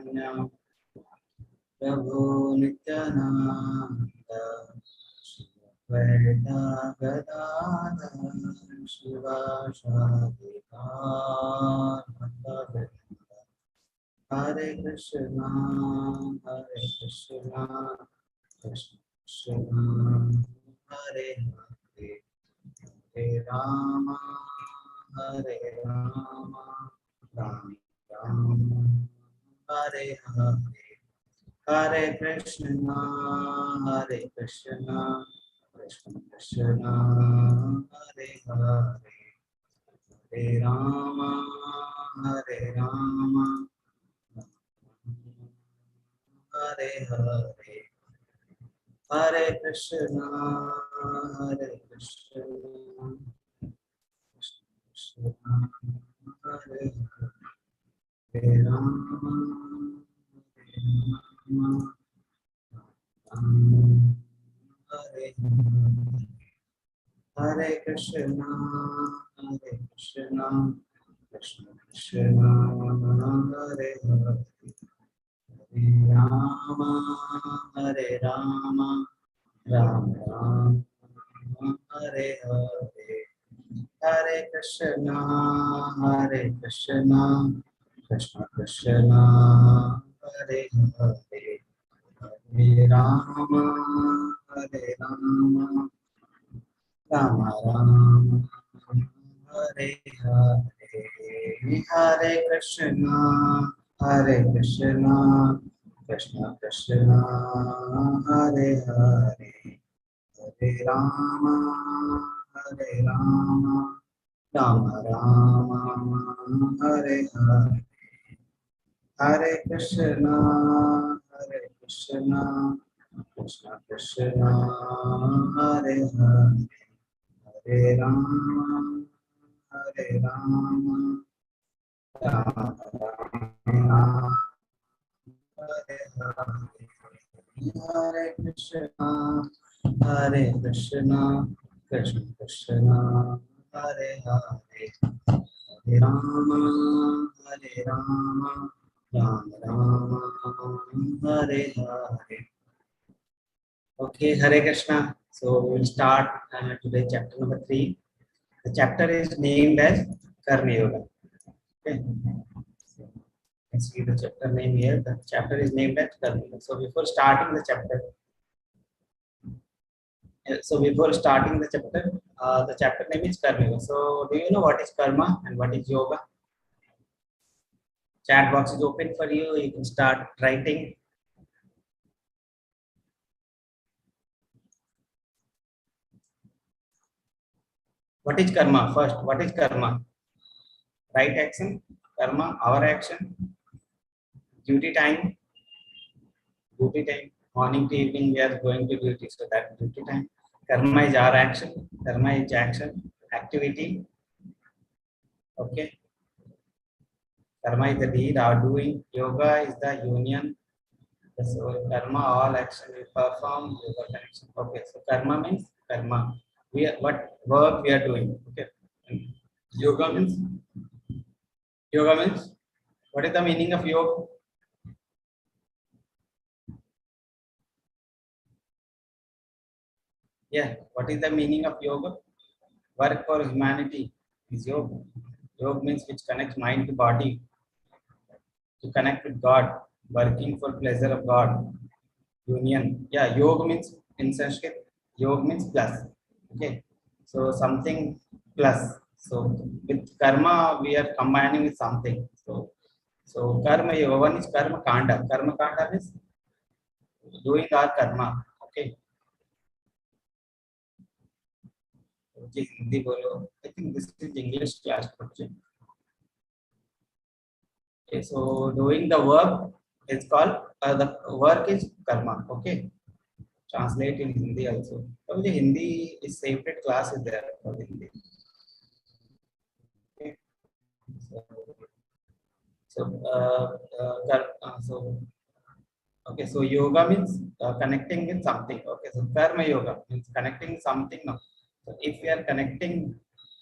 Chaitanya Prabhu Nityananda Shri Gadadhar Shivasadi Bhakta Hare Krishna, Krishna Krishna, Hare Hare, Hare Rama, Hare Rama, Rama Rama, Hare Hare, Hare Krishna, Krishna Krishna, Hare Hare, Hare Rama, Hare Rama. Hare Hare, Hare Krishna, Krishna Krishna, Hare Hare, Hare Rama, Hare Hare, Hare Krishna, Krishna Krishna, Hare Hare. Hare Rama, Hare Rama, Rama Rama, Hare Hare, Hare Krishna, Krishna Krishna, Hare Hare, Hare Rama, Hare Rama, Rama Rama, Hare Hare, Hare Krishna, Krishna Krishna, Hare Hare, Hare Rama, Rama Rama, Hare Hare, Hare Krishna, Krishna Krishna, Hare Hare, Hare Rama, Rama Rama, Hare Hare, Hare Krishna, Krishna Krishna, Hare Hare, Hare Rama, Rama Rama, Hare Hare. Okay, Hare Krishna. So we will start today chapter number 3. The chapter is named as Karma Yoga. Okay. Let's see the chapter name here. The chapter is named as Karma Yoga. So before starting the chapter, the chapter name is Karma Yoga. So do you know what is karma and what is yoga? Chat box is open for you. You can start writing. What is karma? First, what is karma? Right action, karma, our action, duty time, morning to evening we are going to duty, so that duty time. Karma is our action, karma is action, activity. Okay. Karma is the deed, our doing. Yoga is the union. So karma, all action we perform, yoga connection. Okay, so karma means karma. What work we are doing. Okay. Yoga means what is the meaning of yoga? Yeah, what is the meaning of yoga? Work for humanity is yoga. Yoga means which connects mind to body, to connect with God, working for pleasure of God. Union. Yeah, yoga means in Sanskrit, yoga means plus. Okay, so something plus. So with karma, we are combining with something. So karma yoga, one is karma kanda. Karma kanda means doing our karma. Okay. Hindi bolo. I think this is English class. Okay, so doing the work is called the work is karma. Okay, translate in Hindi also. Only Hindi is separate class is there for Hindi. Okay. So okay, so yoga means connecting with something. Okay, so karma yoga means connecting something now. So if we are connecting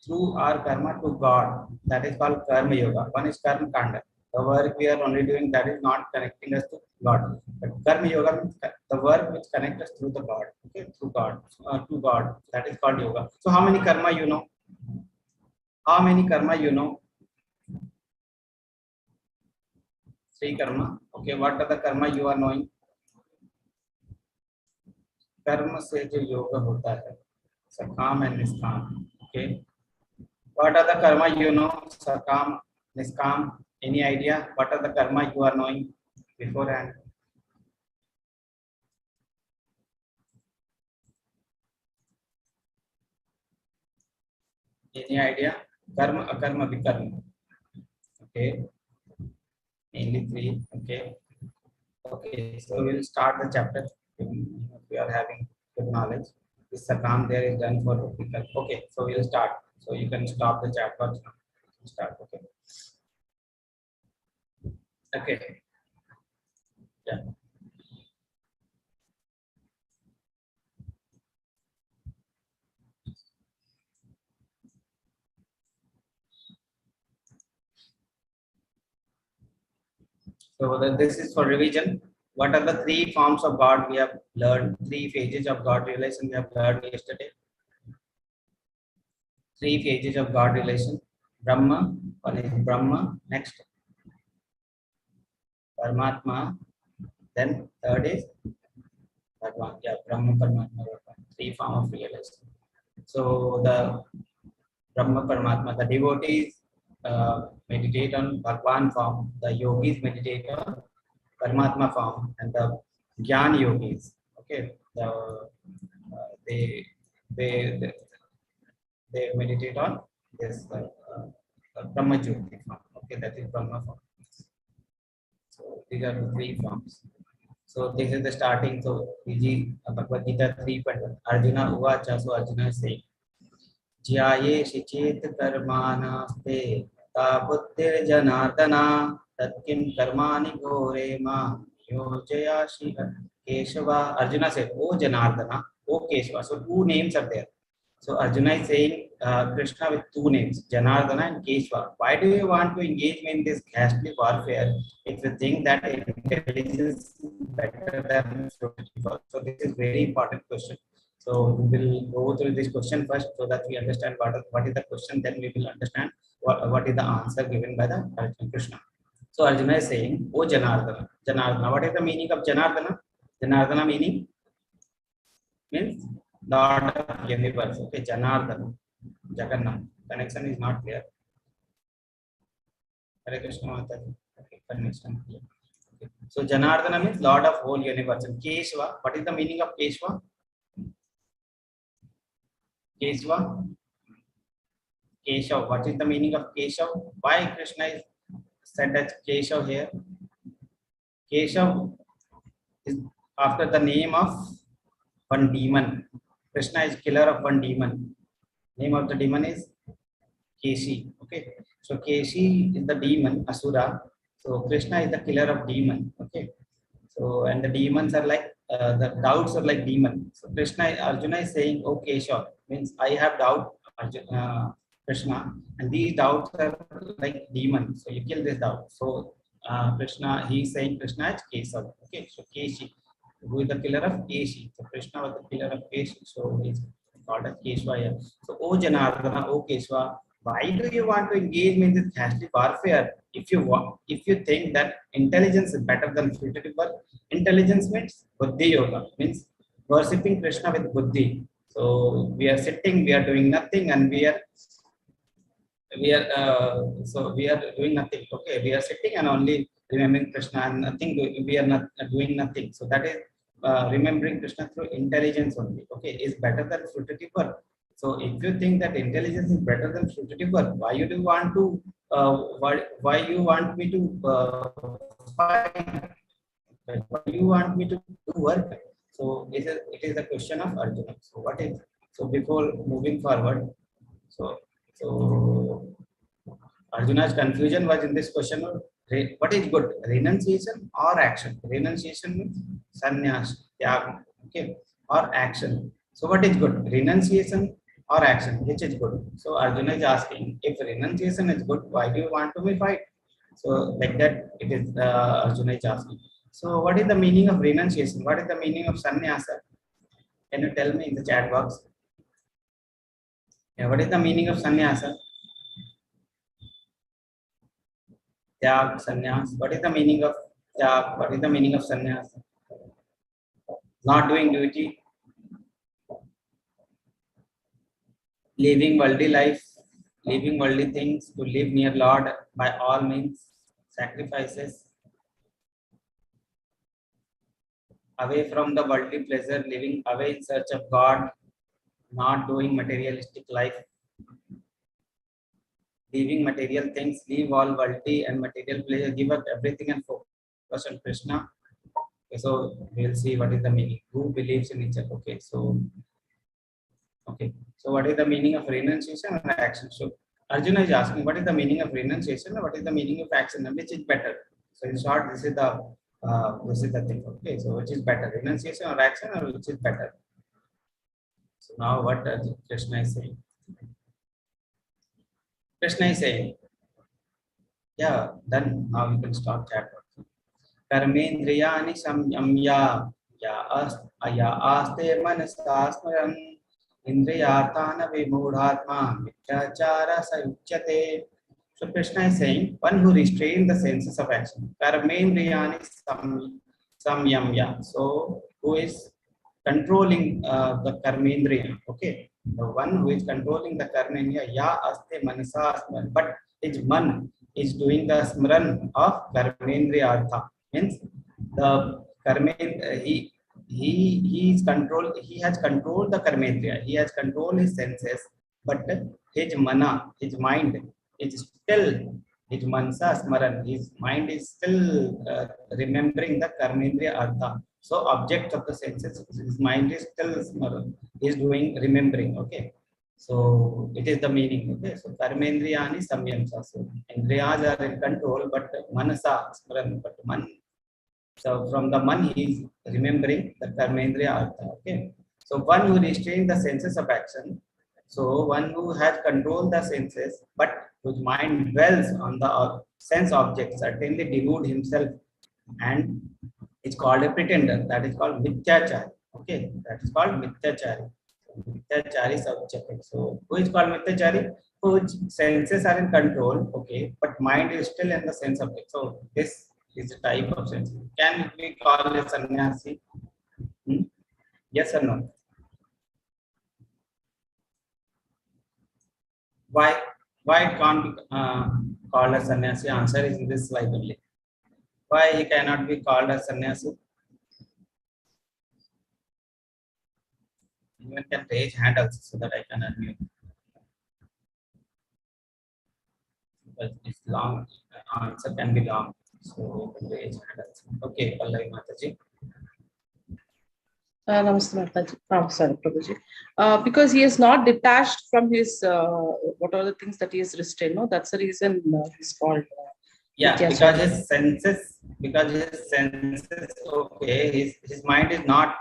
through our karma to God, that is called karma yoga. One is karma kanda. The work we are only doing, that is not connecting us to God. But karma yoga means the work which connects us through the God, okay, through God, to God. That is called yoga. So how many karma you know? How many karma you know? 3 karma. Okay, what are the karma you are knowing? कर्म से जो योग होता है, सकाम and निष्काम. Okay, what are the karma you know? Sakam, niskam. Any idea what are the karma you are knowing beforehand? Any idea? Karma, akarma, vikarma. Okay, mainly 3. Okay, okay. So we'll start the chapter. We are having good knowledge. This sakam there is done for vikarma. Okay, so we'll start. So you can stop the chapter. Start. Okay. Okay. Yeah. So this is for revision. What are the 3 forms of God we have learned? 3 phases of God relation we have learned yesterday. 3 phases of God relation. Brahma, one is Brahma. Next, Paramatma. Then third is Bhagwan. Yeah, Brahma, Paramatma, Bhagwan. 3 forms of relation. So the Brahma, Paramatma, the devotees meditate on Bhagwan form. The yogis meditate on Paramatma form, and the Jnana yogis, okay, they, they they they meditate on this Brahma Jyoti form, okay, that is Brahma form. So these are the 3 forms. So this is the starting. So Bhagavad Gita 3.1. Arjuna Uvacha. So Arjuna is saying, ज्यायेषि चेत् कर्माणास्ते ता बुद्धिर्जनार्दना तत्किं कर्माणि घोरे मां योजयासि Keshava. Arjuna said, "O Janardana, O Keshava." So 2 names are there. So Arjuna is saying Krishna with 2 names, Janardana and Keshava. Why do you want to engage me in this ghastly warfare if you think that intelligence is better than spiritual? So this is very important question. So we will go through this question first so that we understand what is the question. Then we will understand what is the answer given by the Krishna. So Arjuna is saying, "O Janardana." Janardana. What is the meaning of Janardana? Janardana meaning means Lord of universe. Okay, Janardana. Jagannath. Connection is not clear. Hare Krishna Mataji. Okay, connection clear. Okay. So Janardana means Lord of whole universe. And Keshava. What is the meaning of Keshava? Keshava. Keshav. What is the meaning of Keshav? Why Krishna is said as Keshav here? Keshav is after the name of one demon. Krishna is killer of one demon. Name of the demon is Keshi. Okay. So Keshi is the demon, Asura. So Krishna is the killer of demon. Okay. So and the demons are like the doubts are like demon. So Arjuna is saying, "Oh Keshav," means I have doubt, Krishna, and these doubts are like demons. So you kill this doubt. So Krishna, he is saying Krishna is Keshav. Okay. So Keshi, who is the killer of Keshi. So Krishna was the killer of Keshi. So he is called as Keshava here. So O Janardana, O Keshava, why do you want to engage me in this ghastly warfare? If you think that intelligence is better than spiritual work, intelligence means buddhi yoga, means worshipping Krishna with buddhi. So we are sitting, we are doing nothing, and we are doing nothing. Okay, we are sitting and only remembering Krishna and nothing. We are not doing nothing. So that is remembering Krishna through intelligence only. Okay, is better than fruitive work. So if you think that intelligence is better than fruitive work, why you do want to why you want me to fight? Why you want me to do work? So it is a question of Arjuna. So what is before moving forward? So Arjuna's confusion was in this question of what is good, renunciation or action? Renunciation means sannyas, tyag, okay, or action. So what is good, renunciation or action? Which is good? So Arjuna is asking, if renunciation is good, why do you want to be fight? So like that, it is Arjuna is asking. So what is the meaning of renunciation? What is the meaning of sannyasa? Can you tell me in the chat box? Yeah, what is the meaning of sannyasa? Tyag, sannyas. What is the meaning of tyag? What is the meaning of sannyas? Not doing duty, living worldly life, living worldly things to live near Lord by all means, sacrifices, away from the worldly pleasure, living away in search of God, not doing materialistic life, leaving material things, leave all worldly and material pleasure, give up everything and focus on Krishna. Okay, so we'll see what is the meaning. Who believes in each other? Okay. So what is the meaning of renunciation and action? So Arjuna is asking what is the meaning of renunciation and what is the meaning of action and which is better. So in short, this is the thing. Okay. So which is better, renunciation or action, or which is better? So now what Krishna is saying? Krishna is saying, yeah, done. Now you can start chapter. कर्मेन्द्रियाणि संयम्य या आस्ते मनसा स्मरन् इंद्रियार्थान विमूढ़ात्मा मिथ्याचार स उच्यते. So Krishna is saying, one who restrains the senses of action. Karmendriyani samyamya. So who is controlling the karmendriya? Okay, the one who is controlling the karmendriya, ya aste manasa smran. But his man is doing the smran of karmendriya artha. Means the he is control, he has controlled the karmendriya, he has controlled his senses, but his mana, his mind is still, his mansa smaran, his mind is still remembering the karmendriya artha. So object of the senses, his mind is still smaran, he is doing remembering. Okay, so it is the meaning. Okay, so karmendriyani samyamsa. So indriyas are in control, but manasa smaran, but man. So from the man he is remembering the karmendriya artha. Okay. So one who restrains the senses of action. So one who has controlled the senses, but whose mind dwells on the sense objects, certainly delude himself and it's called a pretender. That is called mithyachari. Okay, that is called mithyachari. Mithyachari subject. So who is called mithyachari? Whose senses are in control. Okay, but mind is still in the sense object. So this is a type of sense. Can it be called a sannyasi? Yes or no? Why? Why it can't be called a sannyasi? Answer is in this slide only. Why he cannot be called a sannyasi? You can raise hand also so that I can unmute. But it's long. Answer can be long. So you can raise hand also. Okay, Pallavi Mataji. Namaste, Mataji. Oh, sorry, Prabhuji. Because he is not detached from his what are the things that he is restrained. No, that's the reason he's called. Yeah, because his senses, okay, his mind is not,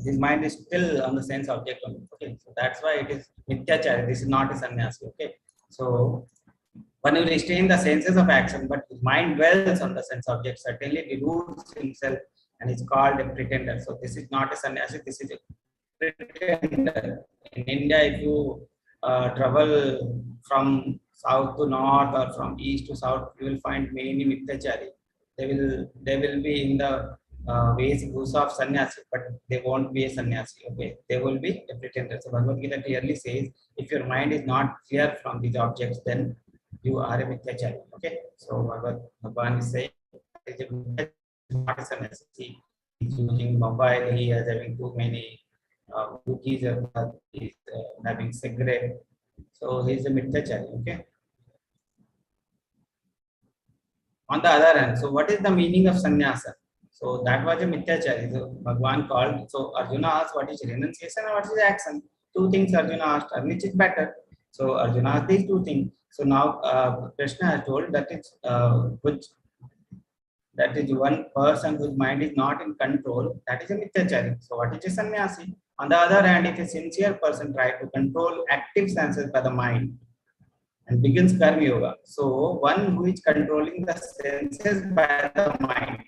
his mind is still on the sense object only. Okay, so that's why it is mithyachari. This is not a sannyasi. Okay, so when you restrain the senses of action, but his mind dwells on the sense object, certainly deludes himself and is called a pretender. So this is not a sannyasi. This is a pretender. In India, if you travel from south to north or from east to south, you will find many mithyachari. They will be in the vesibhusa of sannyasi, but they won't be a sannyasi. Okay, they will be a pretender. So Bhagavad Gita clearly says, if your mind is not clear from these objects, then you are a mithyachari. Okay, so Bhagavan is saying, not a sannyasi. He's using mobile. He is having too many cookies, he's having cigarette. So he's a mithyachari. Okay. On the other hand, so what is the meaning of sannyasa? So that was a mithyachari. So Bhagwan called. So Arjuna asked, what is renunciation and what is action? Two things Arjuna asked, and which is better? So Arjuna asked these two things. So now Krishna has told that it's that is one person whose mind is not in control. That is a mithyachari. So what is a sannyasi? On the other hand, if a sincere person tries to control active senses by the mind, and begins Karma Yoga. So one who is controlling the senses by the mind.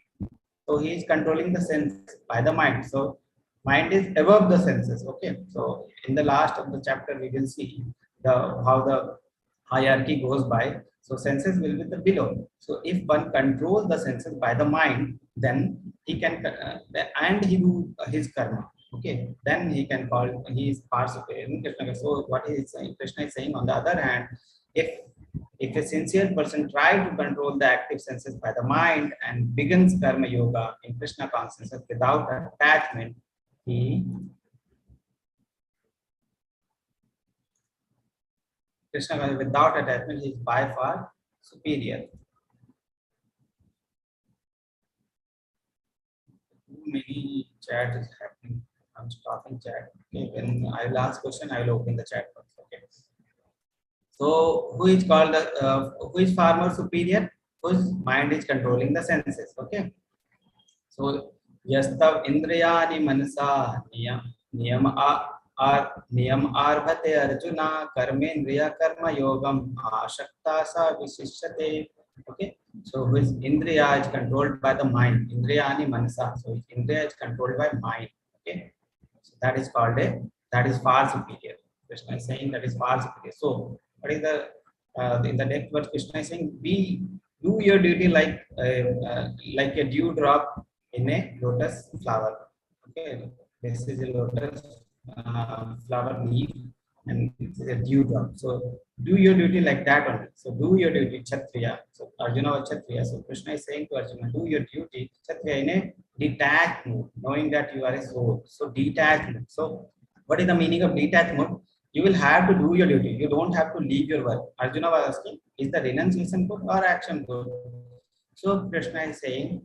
So he is controlling the senses by the mind. So mind is above the senses. Okay. So in the last of the chapter, we will see how the hierarchy goes by. So senses will be the below. So if one controls the senses by the mind, then he can and he do his karma. Okay, then he can call, he is far superior in Krishna. So what he is saying, Krishna is saying, on the other hand, if a sincere person tries to control the active senses by the mind and begins karma yoga in Krishna consciousness without attachment, he Krishna without attachment, he is by far superior. Too many chat is happening. I'm stopping chat. Okay, when I will ask question, I will open the chat box. Okay. So who is called who is far more superior? Whose mind is controlling the senses. Okay. So yastav indriyani manasa niyam niyam arbhate arjuna karmendriya karma yogam ashakta sa visishyate. Okay. So his indriya is controlled by the mind. Indriyani manasa. So his indriya is controlled by mind. Okay. So that is called that is far superior. Krishna is saying that is far superior. So what is the in the next verse Krishna is saying, be do your duty like a dew drop in a lotus flower. Okay, this is a lotus flower leaf, and it's a dew drop. So do your duty like that only. So do your duty, Kshatriya. So Arjuna was Kshatriya. So Krishna is saying to Arjuna, do your duty, Kshatriya, in a detached mood, knowing that you are a soul. So detached mood. So what is the meaning of detached mode? You will have to do your duty. You don't have to leave your work. Arjuna was asking, is the renunciation good or action good? So Krishna is saying,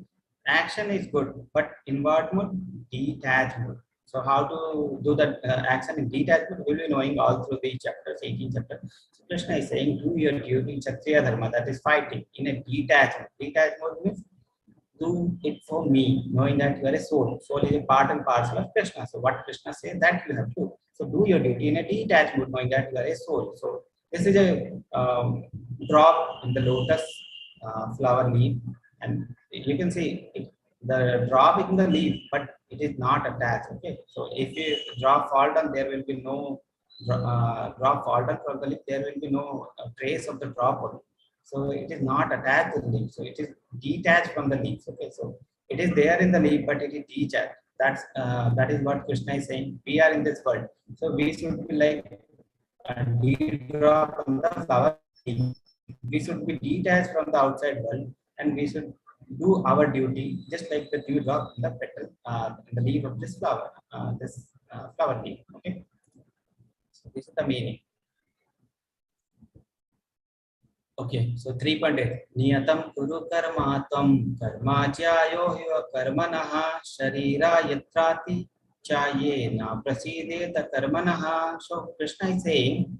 action is good, but in what mode? Detached mode. So how to do that action in detached mode? We'll be knowing all through the chapters, 18 chapter. So Krishna is saying, do your duty, Kshatriya Dharma, that is fighting, in a detached mode. Detached mode means do it for me, knowing that you are a soul. Soul is a part and parcel of Krishna. So what Krishna says, that you have to. So do your duty in a detached mood, knowing that you are a soul. So this is a drop in the lotus flower leaf, and you can see the drop in the leaf, but it is not attached. Okay, so if you drop fall down, there will be no drop fall down from the leaf. There will be no trace of the drop on it. So it is not attached to the leaf. So it is detached from the leaf. Okay, so it is there in the leaf, but it is detached. That is what Krishna is saying. We are in this world, so we should be like a drop from the flower leaf. We should be detached from the outside world, and we should do our duty just like the dew drop in the petal, in the leaf of this flower, flower leaf. Okay, so this is the meaning. Okay, so 3.8. Niyatam kuru karma tvam karma jyayo hiva karmanaha sharira yatrati chaye na prasideta karmanaha. So Krishna is saying,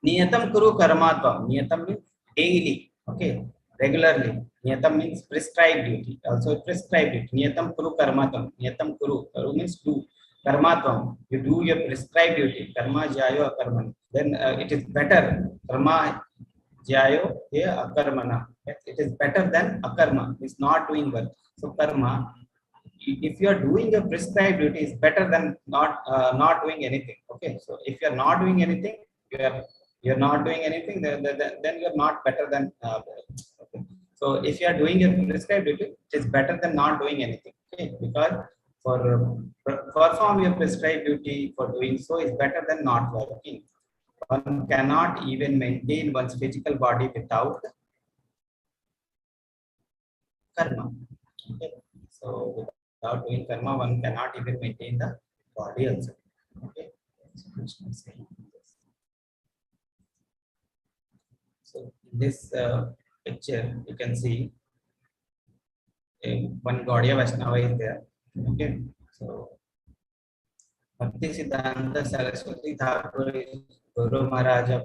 Niyatam kuru karma tvam. Niyatam means daily. Okay, regularly. Niyatam means prescribed duty. Also prescribed duty. Niyatam kuru karma tvam. Niyatam kuru. Kuru means do. Karma tvam. You do your prescribed duty. Karma jyayo karman. Then it is better. Karma Jyayo ye akarmana. It is better than akarma. It's not doing work. So karma, if you are doing a prescribed duty, is better than not doing anything. Okay. So if you are not doing anything, you are not doing anything. Then you are not better than. Okay. So if you are doing a prescribed duty, it is better than not doing anything. Okay. Because for perform your prescribed duty, for doing so is better than not working. One cannot even maintain one's physical body without karma. Okay. So without doing karma, one cannot even maintain the body also. Okay. So in this picture, you can see one Gaudiya Vaishnava is there. Okay. So Bhakti Siddhanta Saraswati Thakur is Guru Maharaj of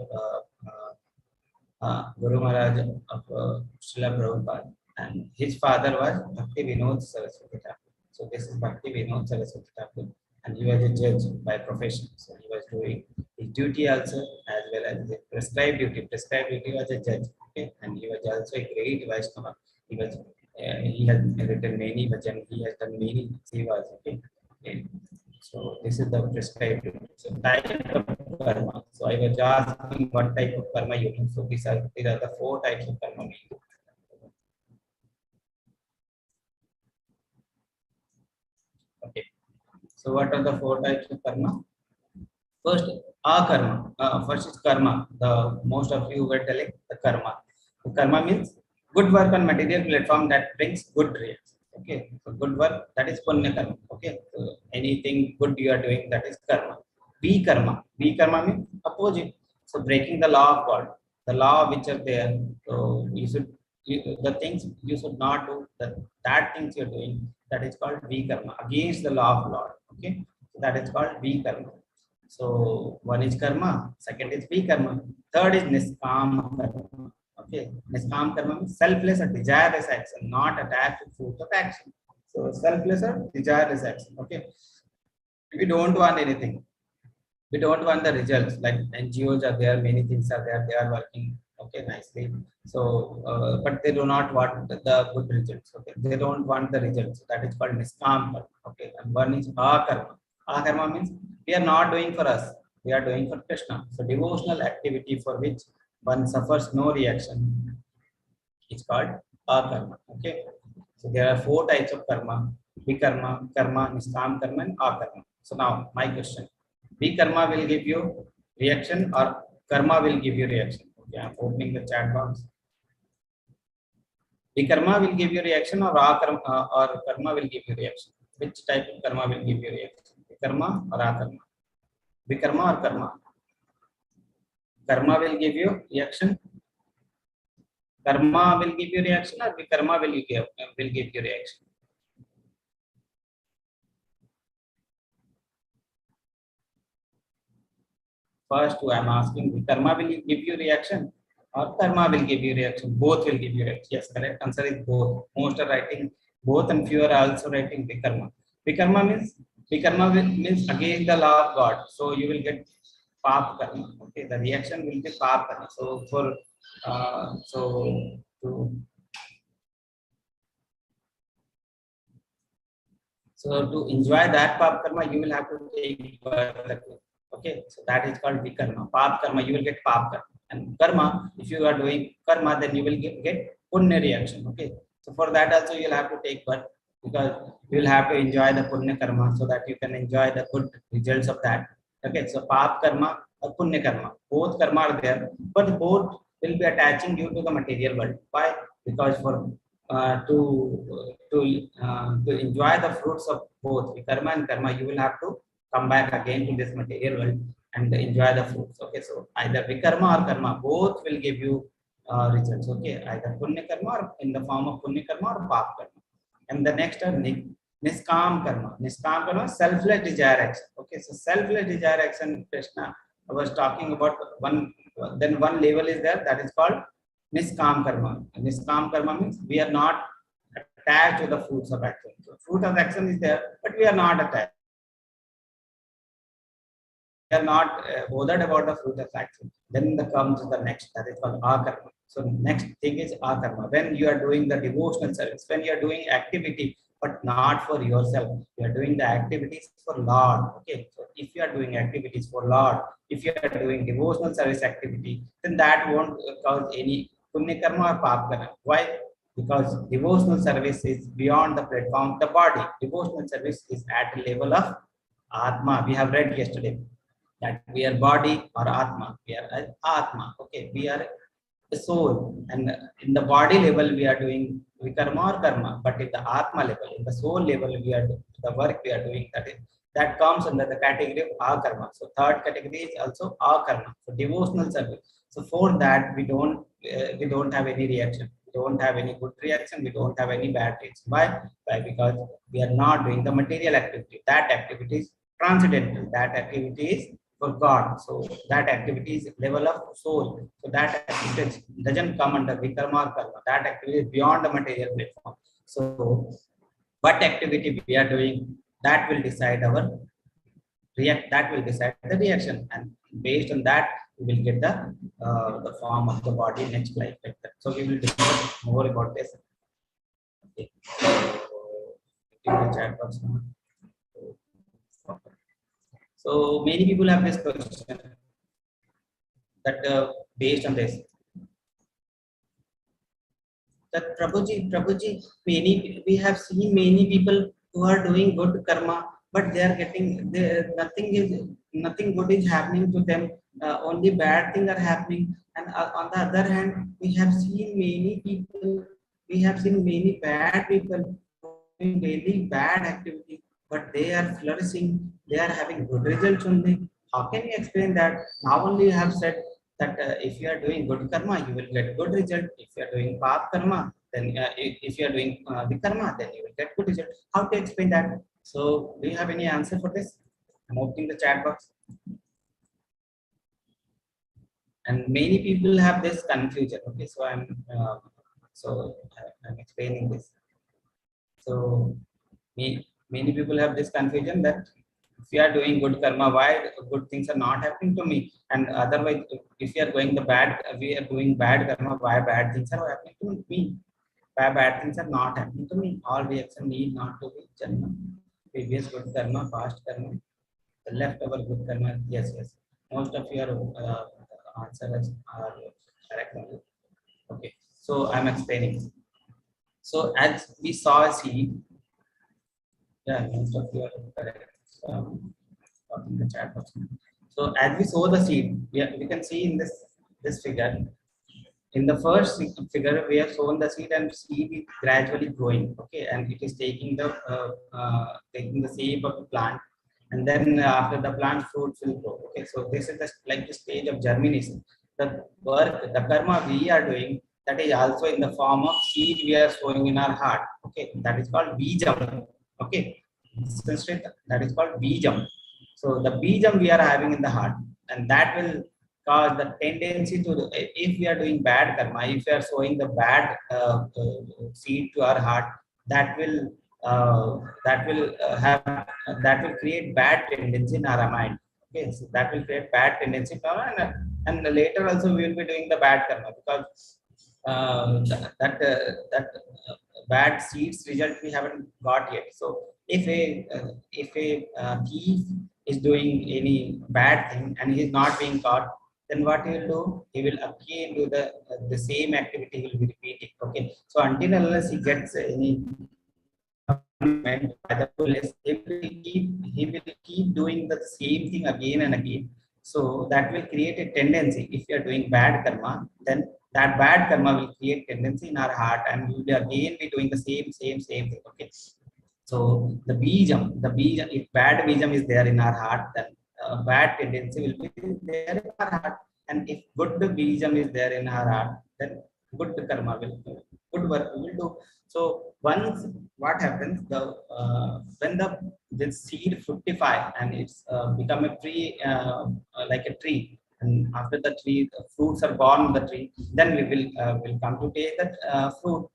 Guru Maharaj of Srila Prabhupada, and his father was Bhakti Vinod Saraswati Thakur. So this is Bhakti Vinod Saraswati Thakur, and he was a judge by profession. So he was doing his duty also as well as the prescribed duty. Prescribed duty was a judge, okay, and he was also a great Vaishnava. He has written many bhajan, he has done many sevas, okay. Okay. So this is the prescribed duty. So type of karma. So I was asking what type of karma you do. So these are the 4 types of karma. Okay. So what are the 4 types of karma? First, karma. First is karma. The most of you were telling the karma. So karma means good work on material platform that brings good results. Okay. So good work, that is punya karma. Okay. So anything good you are doing, that is karma. Be karma. Be karma means opposite. So breaking the law of God, the law which are there. So the things you should not do, that things you're doing, that is called be karma, against the law of Lord. Okay. So that is called be karma. So one is karma, second is vikarma, third is niskam karma. Okay, niskam karma means selfless or desireless action, not attached to fruit of action. So selfless or desireless action. Okay, we don't want anything. We don't want the results. Like NGOs are there, many things are there. They are working okay nicely. So, but they do not want the good results. Okay, they don't want the results. So that is called niskam karma. Okay, and one is akarma. Akarma means we are not doing for us. We are doing for Krishna. So devotional activity for which one suffers no reaction is called akarma. Okay. So there are 4 types of karma: vikarma, karma, niskam karma, and akarma. So now my question: vikarma will give you reaction or karma will give you reaction? Okay, I'm opening the chat box. Vikarma will give you reaction or akarma or karma will give you reaction? Which type of karma will give you reaction? Vikarma or akarma? Vikarma or karma? Karma will give you reaction. Karma will give you reaction or vikarma will give you reaction? First, I am asking, karma will give you reaction or karma will give you reaction? Both will give you reaction. Yes, correct answer is both. Most are writing both and few are also writing vikarma. Vikarma means against the law of God. So you will get pap karma. Okay, the reaction will be pap karma. So for to to enjoy that pap karma, you will have to take birth. Okay, so that is called vikarma. Pap karma, you will get pap karma. And karma, if you are doing karma, then you will get punya reaction. Okay, so for that also you will have to take birth because you will have to enjoy the punya karma so that you can enjoy the good results of that. Okay, so pap karma or punya karma, both karma are there, but both will be attaching you to the material world. Why? Because for to enjoy the fruits of both karma and karma, you will have to come back again to this material world and enjoy the fruits. Okay, so either vikarma or karma, both will give you results. Okay, either punya karma or in the form of punya karma or pap karma. And the next are niskam karma. Niskam karma, selfless desire action. Okay, so selfless desire action, Krishna was talking about one. Then one level is there, that is called niskam karma. Niskam karma means we are not attached to the fruits of action. So fruit of action is there, but we are not attached. We are not bothered about the fruit of action. Then comes the next, that is called akarma. So next thing is akarma. When you are doing the devotional service, when you are doing activity, but not for yourself, you are doing the activities for Lord. Okay, so if you are doing activities for Lord, if you are doing devotional service activity, then that won't cause any punya karma or pap karma. Why? Because devotional service is beyond the platform of the body. Devotional service is at the level of Atma. We have read yesterday that we are body or Atma. We are Atma. Okay, we are the soul, and in the body level we are doing vikarma or karma, but in the Atma level, in the soul level, we are the work we are doing, that comes under the category of akarma. So third category is also akarma, so devotional service. So for that we don't have any reaction. We don't have any good reaction. We don't have any bad reaction. Why? Because we are not doing the material activity. That activity is transcendental. That activity is for God. So that activity is level of soul. So that activity doesn't come under vikarma or karma. That activity is beyond the material platform. So what activity we are doing, that will decide our that will decide the reaction, and based on that we will get the form of the body next life like that. So we will discuss more about this. Okay. So, in the chat box now. So many people have this question that based on this, that Prabhuji, we have seen many people who are doing good karma, but they are getting nothing good is happening to them. Only bad things are happening. And on the other hand, we have seen many bad people doing daily bad activity, but they are flourishing. They are having good results only. How can you explain that? Now only you have said that if you are doing good karma, you will get good result. If you are doing pap karma, then if you are doing the karma, then you will get good result. How to explain that? So, do you have any answer for this? I'm opening the chat box, and many people have this confusion. Okay, so I'm explaining this. So, many people have this confusion that if you are doing good karma, why good things are not happening to me? And otherwise, if you are going the bad, we are doing bad karma, why bad things are happening to me? Why bad things are not happening to me? All reaction need not to be janma. Previous good karma, past karma, the leftover good karma. Yes, yes. Most of your answers are correct. Okay. So I'm explaining. So as we saw a seed, yeah, most of you are correct. In the chat box. So as we sow the seed, we can see in this figure. In the first figure, we have sown the seed, and seed is gradually growing. Okay, and it is taking the shape of the plant, and then after the plant, fruits will grow. Okay, so this is like the stage of germination. The work, the karma we are doing, that is also in the form of seed we are sowing in our heart. Okay, that is called bijam. Okay, Sanskrit, that is called bijam. So the bijam we are having in the heart, and that will cause the tendency to, if we are doing bad karma, if we are sowing the bad seed to our heart, that will that will create bad tendency in our mind. Okay, so that will create bad tendency to our, and later also we will be doing the bad karma, because that bad seeds result we haven't got yet. So if a thief is doing any bad thing and he is not being caught, then what he will do? He will again do the same activity. He will be repeating. Okay. So until unless he gets any punishment by the police, he will keep doing the same thing again and again. So that will create a tendency. If you are doing bad karma, then that bad karma will create tendency in our heart, and we will again be doing the same thing. Okay. So if bad bijam is there in our heart, then bad tendency will be there in our heart. And if good bijam is there in our heart, then good karma good work we will do. So once what happens, when the seed fructify and it's become a tree, like a tree, and after the tree, the fruits are born on the tree, then we will come to taste that fruit.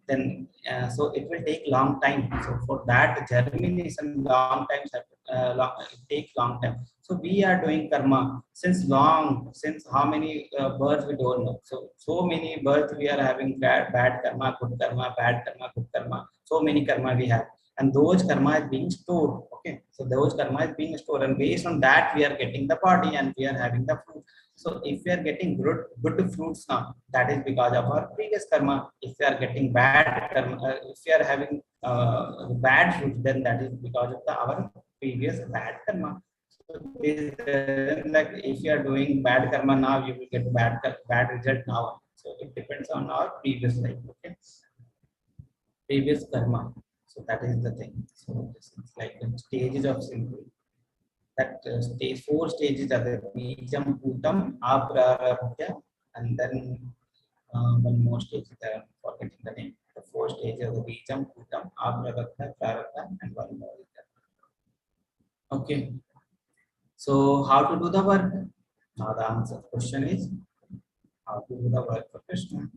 Then so it will take long time. So for that germination, it takes long time. So we are doing karma since how many births we don't know. So many births we are having bad karma, good karma, bad karma, good karma. So many karma we have, and those karma is being stored. Okay, so those karma is being stored, and based on that we are getting the body and we are having the fruit. So if we are getting good fruits now, that is because of our previous karma. If we are getting bad karma, if we are having bad fruits, then that is because of our previous bad karma. So this, like if you are doing bad karma now, you will get bad result now. So it depends on our previous life. Okay, previous karma. So that is the thing. So this is like the stages of simple. That four stages are the Bijam, Putam, Aprarabhya, and then one more stage is there, I'm forgetting the name. The four stages are the Bijam, Putam, Aprarabhya, Prarabdha, and one more is there. Okay. So how to do the work? Now the question is how to do the work for Krishna.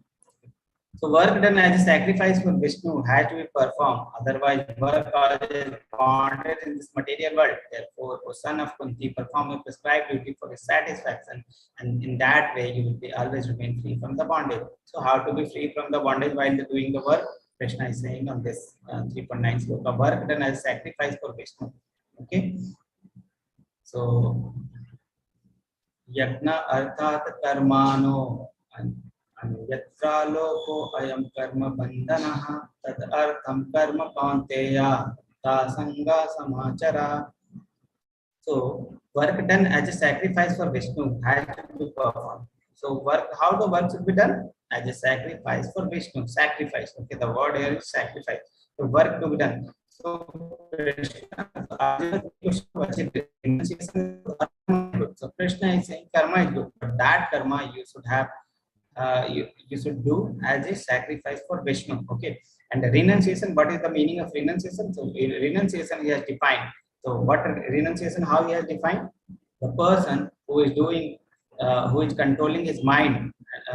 So work done as a sacrifice for Vishnu has to be performed. Otherwise, work is bonded in this material world. Therefore, O son of Kunti, perform your prescribed duty for his satisfaction, and in that way you will be always remain free from the bondage. So how to be free from the bondage while doing the work? Krishna is saying on this 3.9 sloka, work done as sacrifice for Vishnu. Okay, so यज्ञ अर्थात कर्माणो अन्यत्र लोको अयं कर्म बंधनः तद अर्थम कर्म कौन्तेय तासंगा समाचरा. So work done as a sacrifice for Vishnu has to be performed. So work, how the work should be done? As a sacrifice for Vishnu. Sacrifice. Okay, the word here is sacrifice. So work to be done. So Krishna is saying karma is good, but that karma you should have, you should do as a sacrifice for Vishnu. Okay, and the renunciation. What is the meaning of renunciation? So renunciation he has defined. So what renunciation? How he has defined? The person who is doing, who is controlling his mind,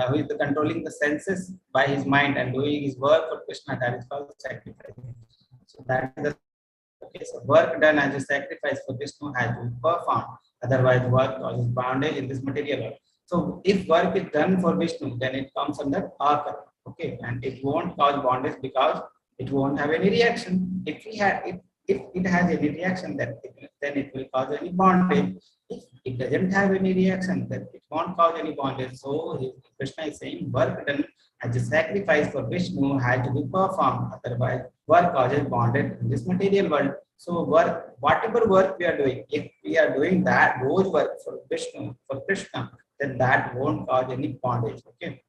who is controlling the senses by his mind and doing his work for Krishna. That is called sacrifice. So that is the okay. So work done as a sacrifice for Vishnu has to be performed. Otherwise, work causes bondage in this material world. So if work is done for Vishnu, then it comes under Akar. Okay, and it won't cause bondage because it won't have any reaction. If it has any reaction, then it will cause any bondage. If it doesn't have any reaction, then it won't cause any bondage. So Krishna is saying work done as a sacrifice for Vishnu has to be performed. Otherwise, work causes bondage in this material world. So work, whatever work we are doing, if we are doing that, those work for Vishnu, for Krishna, then that won't cause any bondage. Okay.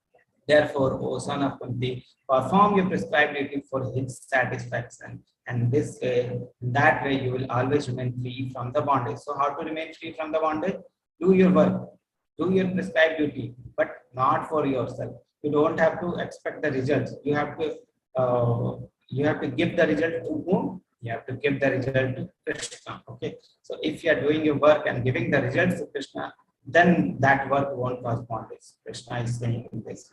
Therefore, O son of Kunti, perform your prescribed duty for his satisfaction. And this way, that way you will always remain free from the bondage. So how to remain free from the bondage? Do your work, do your prescribed duty, but not for yourself. You don't have to expect the results. You have to give the result to whom? You have to give the result to Krishna. Okay. So if you are doing your work and giving the results to Krishna, then that work won't cause bondage. Krishna is saying this.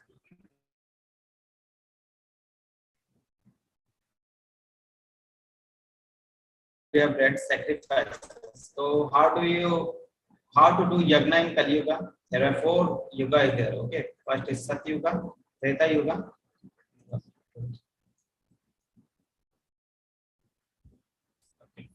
We have read sacrifice. So how to do yajna in Kali Yuga? There are 4 yugas there. Okay. First is Sat Yuga, Treta Yuga. Okay.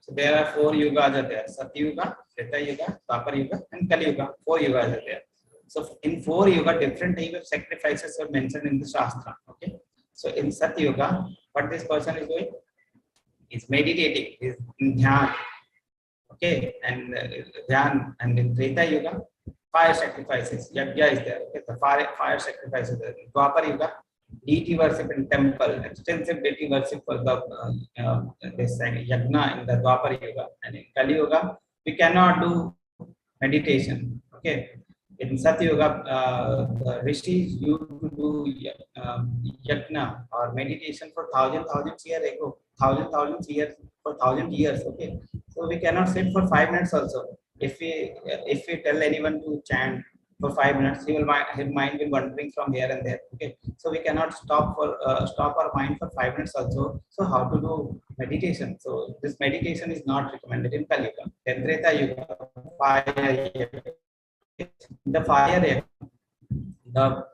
So there are 4 yugas are there. Sat Yuga, Treta Yuga, Dwapar Yuga, and Kali Yuga. 4 yugas are there. So in 4 yuga, different type of sacrifices are mentioned in the Shastra. Okay. So in Sat Yuga, what this person is doing? Is meditating, is in dhyan. Okay, and dhyan, and in Treta Yuga, fire sacrifices, yajna is there. Okay, the fire sacrifices there. In Dwapar Yuga, deity worship in temple, extensive deity worship for the this yajna in the Dwapar Yuga. And in Kali Yuga, we cannot do meditation. Okay, in Satya Yuga, the rishis used to do yajna or meditation for thousand years ago, thousand years for 1,000 years. Okay, so we cannot sit for 5 minutes also. If we tell anyone to chant for 5 minutes, his mind will wandering from here and there. Okay, so we cannot stop our mind for 5 minutes also. So how to do meditation? So this meditation is not recommended in Kali Yuga. Then Treta Yuga, fire. The fire, the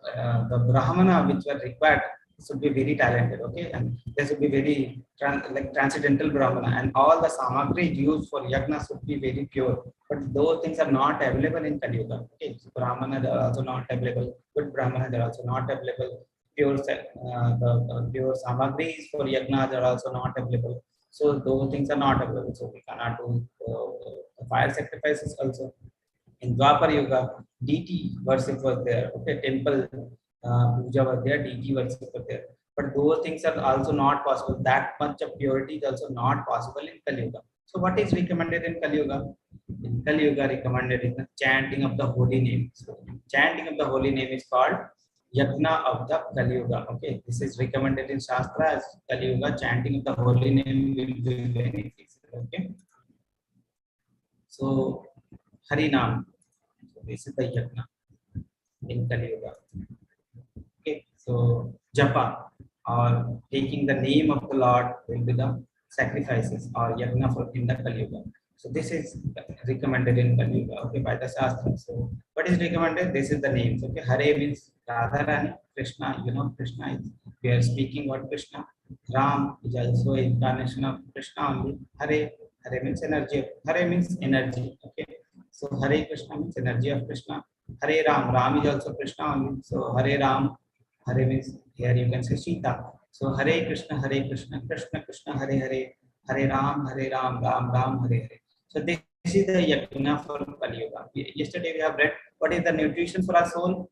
Brahmana which were required should be very talented. Okay, and there should be very transcendental Brahmana, and all the samagri used for yajna should be very pure. But those things are not available in Kali Yuga. Okay, so Brahmana are also not available. Good Brahmana are also not available. The pure samagris for yajna are also not available. So those things are not available. So we cannot do fire sacrifices also. In Dwapar Yuga, deity worship was there. Okay, temple puja was there, deity worship was there. But those things are also not possible. That much of purity is also not possible in Kali Yuga. So what is recommended in Kali Yuga? In Kali Yuga, recommended is the chanting of the holy name. So chanting of the holy name is called Yajna of the Kali Yuga. Okay, this is recommended in Shastra as Kali Yuga. Chanting of the holy name will be beneficial. Okay, so Harinam. So this is the yajna in Kali Yuga. Okay. So japa or taking the name of the Lord will be the sacrifices or yagna for in the Kali Yuga. So this is recommended in Kali Yuga, okay, by the Shastra. So what is recommended? This is the names. Okay, Hare means Radha Rani, Krishna. You know, Krishna is we are speaking about Krishna. Ram is also incarnation of Krishna only. Hare means energy. Hare means energy. Okay, so Hare Krishna means energy of Krishna. Hare Ram is also Krishna only. So Hare Ram, Hare means here you can say Sita. So Hare Krishna, Krishna Krishna, Hare Hare, Hare Ram, Ram Hare Hare. So this is the yajna for Kali Yuga. Yesterday we have read what is the nutrition for our soul.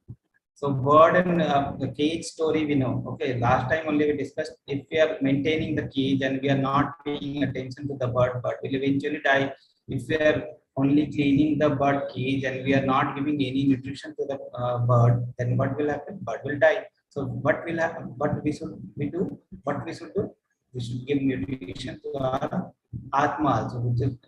So bird and the cage story we know. Okay, last time only we discussed if we are maintaining the cage and we are not paying attention to the bird will eventually die. If we are only cleaning the bird cage and we are not giving any nutrition to the bird, then what will happen? Bird will die. So what will happen? What we should we do? What we should do? We should give nutrition to our atma also.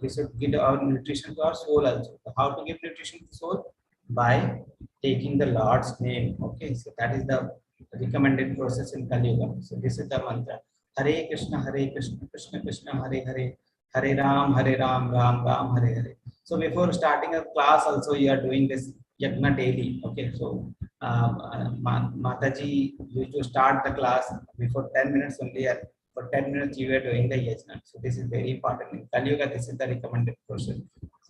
We should give our nutrition to our soul also. So how to give nutrition to soul? By taking the Lord's name. Okay, so that is the recommended process in Kali Yuga. So this is the mantra. Hare Krishna, Krishna Krishna, Hare Hare, Hare Ram, Ram Hare Hare. So before starting a class, also you are doing this yajna daily. Okay, so Mataji used to start the class before 10 minutes only. And for 10 minutes you are doing the yajna. So this is very important. In Kali Yuga, this is the recommended process.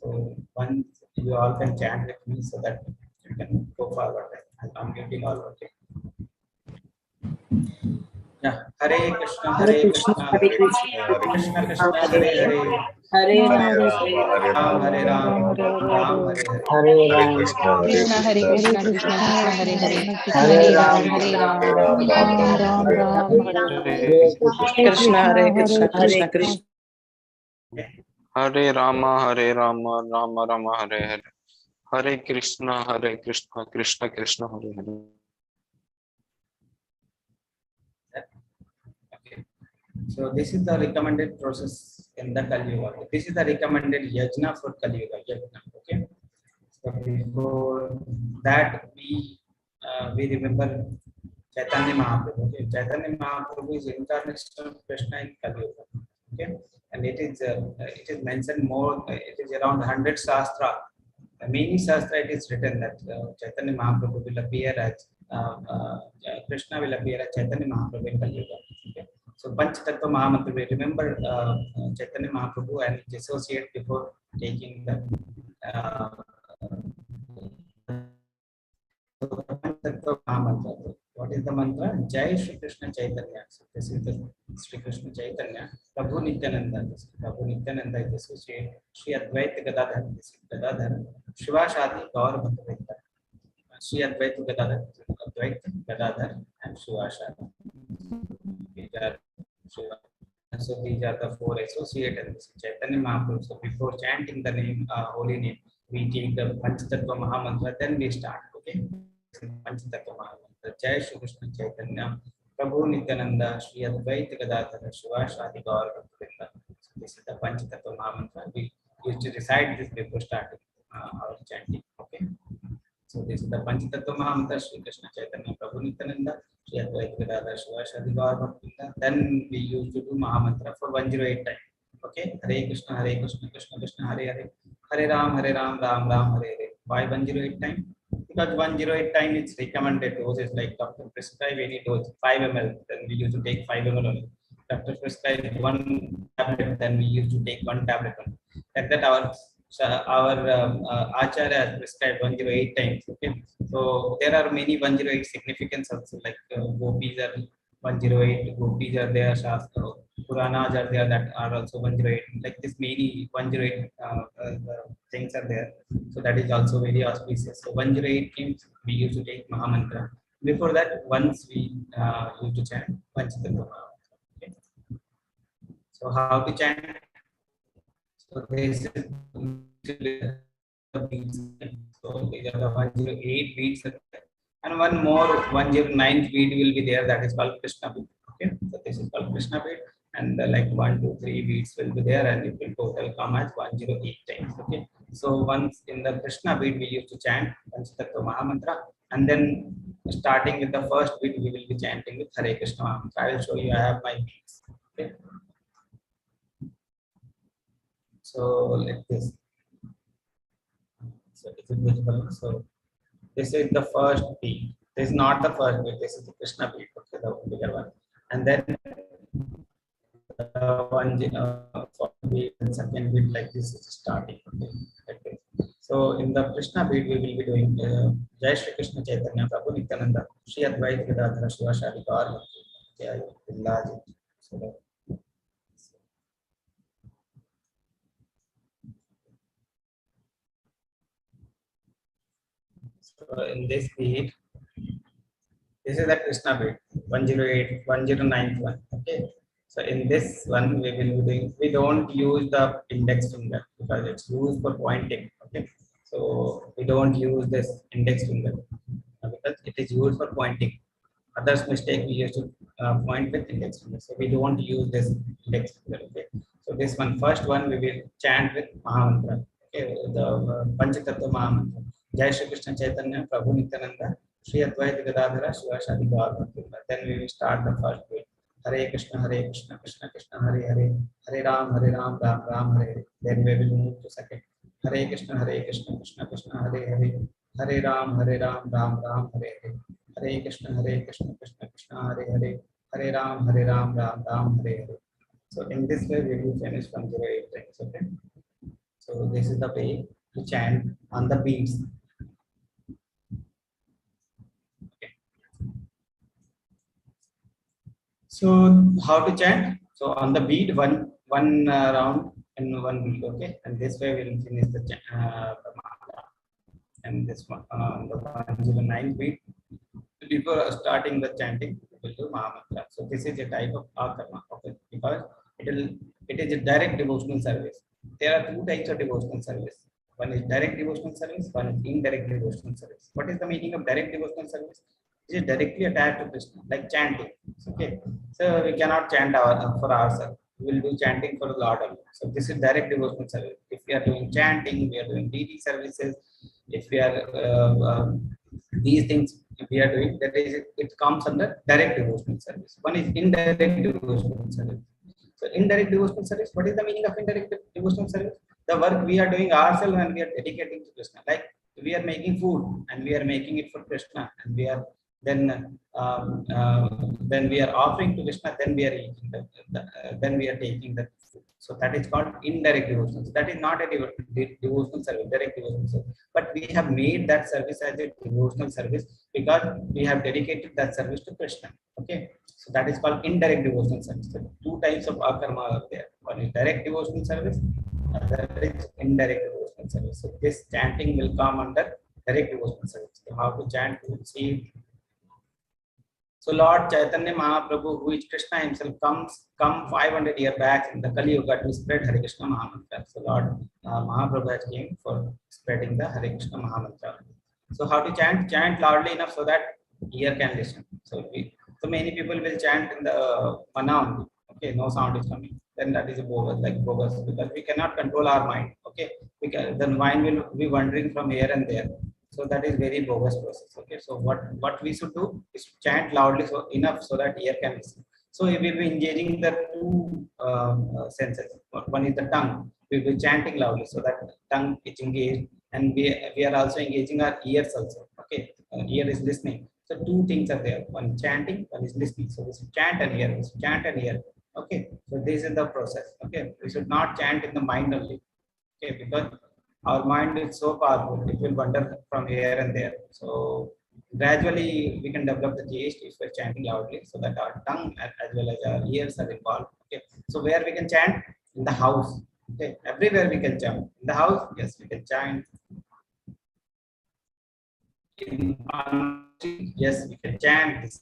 So once you all can chant with me so that you can go forward. I'm getting all okay. Yeah. Hare Krishna, Krishna Krishna, Hare Hare, Hare Ram, Ram Hare Hare. Hare Hare Ram, Krishna, Krishna Hare Krishna Hare Krishna Krishna, Krishna Hare Hare Hare Hare Ram, Ram Hare Hare Ram, Ram Ram Ram Ram Ram Ram Hare Ram Hare. Hare Krishna, Hare Krishna, Hare Krishna Krishna. Hare Rama, Rama Rama, Hare Hare. Hare Krishna, Krishna Krishna, Hare Hare. Okay. So this is the recommended process in the Kali Yuga. This is the recommended yajna for Kali Yuga. Yajna. Okay. So before that, we remember Chaitanya Mahaprabhu. Okay. Chaitanya Mahaprabhu is incarnation of Krishna in Kali Yuga. Okay, and it is mentioned more. It is around 100 shastra. Many shastra it is written that Chaitanya Mahaprabhu will appear as Krishna will appear as Chaitanya Mahaprabhu in Kali Yuga. Okay. So Panch Tattva Mahamantra. We remember Chaitanya Mahaprabhu and his associate before taking the what is the mantra? Jai Shri Krishna Chaitanya. So this is the Shri Krishna Chaitanya. Prabhu Nityananda. Prabhu Nityananda is associated. Shri Advaita Gadadhar. This is Gadadhar. Shiva Shadi Gaur Bhaktivinoda. Shri Advaita Gadadhar. Advaita Gadadhar and Shiva Shadi. These are Shiva. So these are the four associated. Chaitanya Mahaprabhu. So before chanting the name, holy name, we take the Panchatattva Mahamantra, then we start. Okay. Panchatattva Mahamantra. Jai Shri Krishna Chaitanya, Prabhu Nityananda, Shri Advaita Gadadhara, Shiva Shadi Gaur Bhaktivinoda. So this is the Panchatattva Mahamantra. We used to recite this before starting our chanting. Okay. So this is the Panchatattva Mahamantra, Shri Krishna Chaitanya, Prabhu Nityananda, Shri Advaita Gadadhara, Shiva Shadi Gaur Bhaktivinoda. Then we used to do Mahamantra for 108 times. Okay. Hare Krishna, Krishna Krishna, Hare Hare. Hare Ram, Ram Hare Hare. Why 108 times? Because 108 times it's recommended dose is like doctor prescribe any dose 5 ml, then we used to take 5 ml only. Doctor prescribe 1 tablet, then we used to take 1 tablet only. Like that our acharya has prescribed 108 times. Okay, so there are many 108 significance also, like gopis are 108, gopis are there, Shastra, Puranas are there that are also 108. Like this, many 108 things are there. So that is also very auspicious. So 108 times we used to take Mahamantra. Before that, once we used to chant Panchatattva Mahamantra. Okay. So how to chant? So this is the beats. So these are the 108 beats. And one more 109th beat will be there, that is called Krishna beat. Okay, so this is called Krishna beat, and like 1, 2, 3 beats will be there, and it will total come as 108 times. Okay. So once in the Krishna beat, we used to chant Panchatattva Mahamantra, and then starting with the first beat, we will be chanting with Hare Krishna Mahamantra. I will show you. I have my beats. Okay. So like this. So is it visible? So this is the first beat. This is not the first beat. This is the Krishna beat. Okay, the bigger one. And then for beat and second beat like this is starting. Okay, like this. So in the Krishna beat, we will be doing Jai Shri Krishna Chaitanya Prabhu Nityananda Shri Advaita Gadadhara Shiva Shadi Gaur Jai Villaji. So in this beat, this is the Krishna beat 108, 109th one. Okay. So in this one, we will be doing, we don't use the index finger because it's used for pointing. Okay. So we don't use this index finger because it is used for pointing. Others mistake, we used to point with index finger. So we don't use this index finger. Okay. So this one, first one, we will chant with Mahamantra. Okay. The Panchatattva Mahamantra. Jai Shri Krishna Chaitanya Prabhu Nityananda Shri Advaita Gadadhara Shiva Shadi Gaur. Then we will start the first beat. Hare Krishna Krishna Krishna Hare Hare Hare Ram Ram Ram Hare Hare. Then we will move to second. Hare Krishna Krishna Krishna Hare Hare Hare Ram Ram Ram Hare Hare. Hare Krishna Krishna Krishna Hare Hare Hare Ram Ram Ram Hare Hare. So in this way we will finish 108 times. Okay. So this is the way to chant on the beats. Okay. So how to chant? So on the beat, one round and one beat. Okay, and this way we will finish the mantra. And this one the 109 beat. Before starting the chanting, we will do Mahamantra. So this is a type of karma. Okay, because it is a direct devotional service. There are two types of devotional service. One is direct devotional service, one is indirect devotional service. What is the meaning of direct devotional service? It is directly attached to Krishna, like chanting. Okay, so we cannot chant for ourselves. We will do chanting for the Lord only. So this is direct devotional service. If we are doing chanting, we are doing DD services. If we are these things, if we are doing, that is, it comes under direct devotional service. One is indirect devotional service. So indirect devotional service, what is the meaning of indirect devotional service? The work we are doing ourselves and we are dedicating to Krishna. Like we are making food and we are making it for Krishna, and we are then we are offering to Krishna, then we are eating then we are taking the food. So that is called indirect devotion. So that is not a devotional service, direct devotional service. But we have made that service as a devotional service because we have dedicated that service to Krishna. Okay. So that is called indirect devotional service. So two types of karma are there. One is direct devotional service, other is indirect devotional service. So this chanting will come under direct devotional service. So how to chant, to see. So Lord Chaitanya Mahaprabhu, who is Krishna himself, come 500 years back in the Kali Yuga to spread Hare Krishna Mahamantra. So Lord Mahaprabhu has came for spreading the Hare Krishna Mahamantra. So how to chant? Chant loudly enough so that ear can listen. So many people will chant in the mana only. Okay, no sound is coming. Then that is a bogus, because we cannot control our mind. Okay, the mind will be wandering from here and there. So that is very bogus process. Okay, so what we should do is chant loudly enough so that ear can listen. So we will be engaging the two senses. One is the tongue. We will be chanting loudly so that tongue is engaged, and we are also engaging our ears also. Okay, ear is listening. So two things are there. One chanting, one is listening. So we should chant and hear. We should chant and hear. Okay, so this is the process. Okay, we should not chant in the mind only. Okay, because our mind is so powerful, it will wander from here and there. So gradually we can develop the taste if we're chanting loudly, so that our tongue as well as our ears are involved. Okay, so where we can chant? In the house. Okay, everywhere we can chant. In the house, yes, we can chant. Yes, we can chant this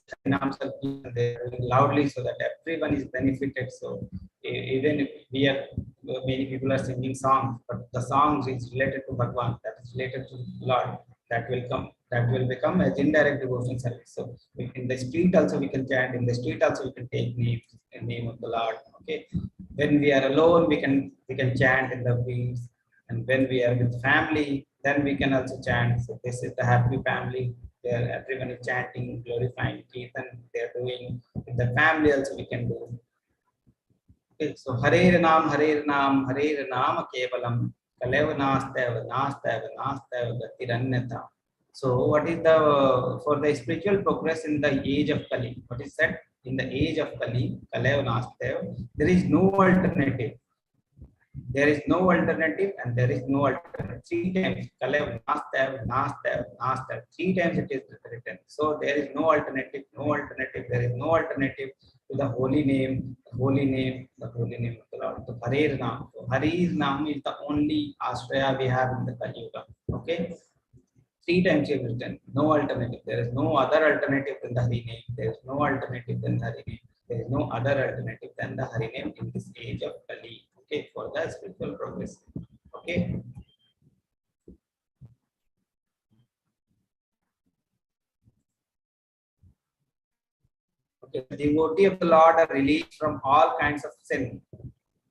loudly so that everyone is benefited. So even if many people are singing songs, but the songs is related to Bhagwan, that is related to Lord, that will come That will become as indirect devotional service. So in the street also we can chant, in the street also we can take name of the Lord. Okay. When we are alone, we can chant in the fields, and when we are with family, then we can also chant. So this is the happy family where everyone is chanting, glorifying Kirtan. They are doing in the family also we can do. Okay, so Harer Nam, Kevalam, Kalev Nastev Gatiranyata. So what is the for the spiritual progress in the age of Kali? What is said in the age of Kali, Kalev Nastev, there is no alternative. There is no alternative and there is no alternative. Three times, Kalev Nastev. Three times it is written. So there is no alternative, no alternative. There is no alternative to the holy name, the holy name, the holy name of the Lord. So Harir Nam. So Harir's Nam is the only Ashraya we have in the Kali Yuga. Okay. Three times you have written. No alternative. There is no other alternative than the Hari name. There is no alternative than the Hari name. There is no other alternative than the Hari name in this age of Kali. Okay, for the spiritual progress. Okay. Okay. The devotee of the Lord are released from all kinds of sin.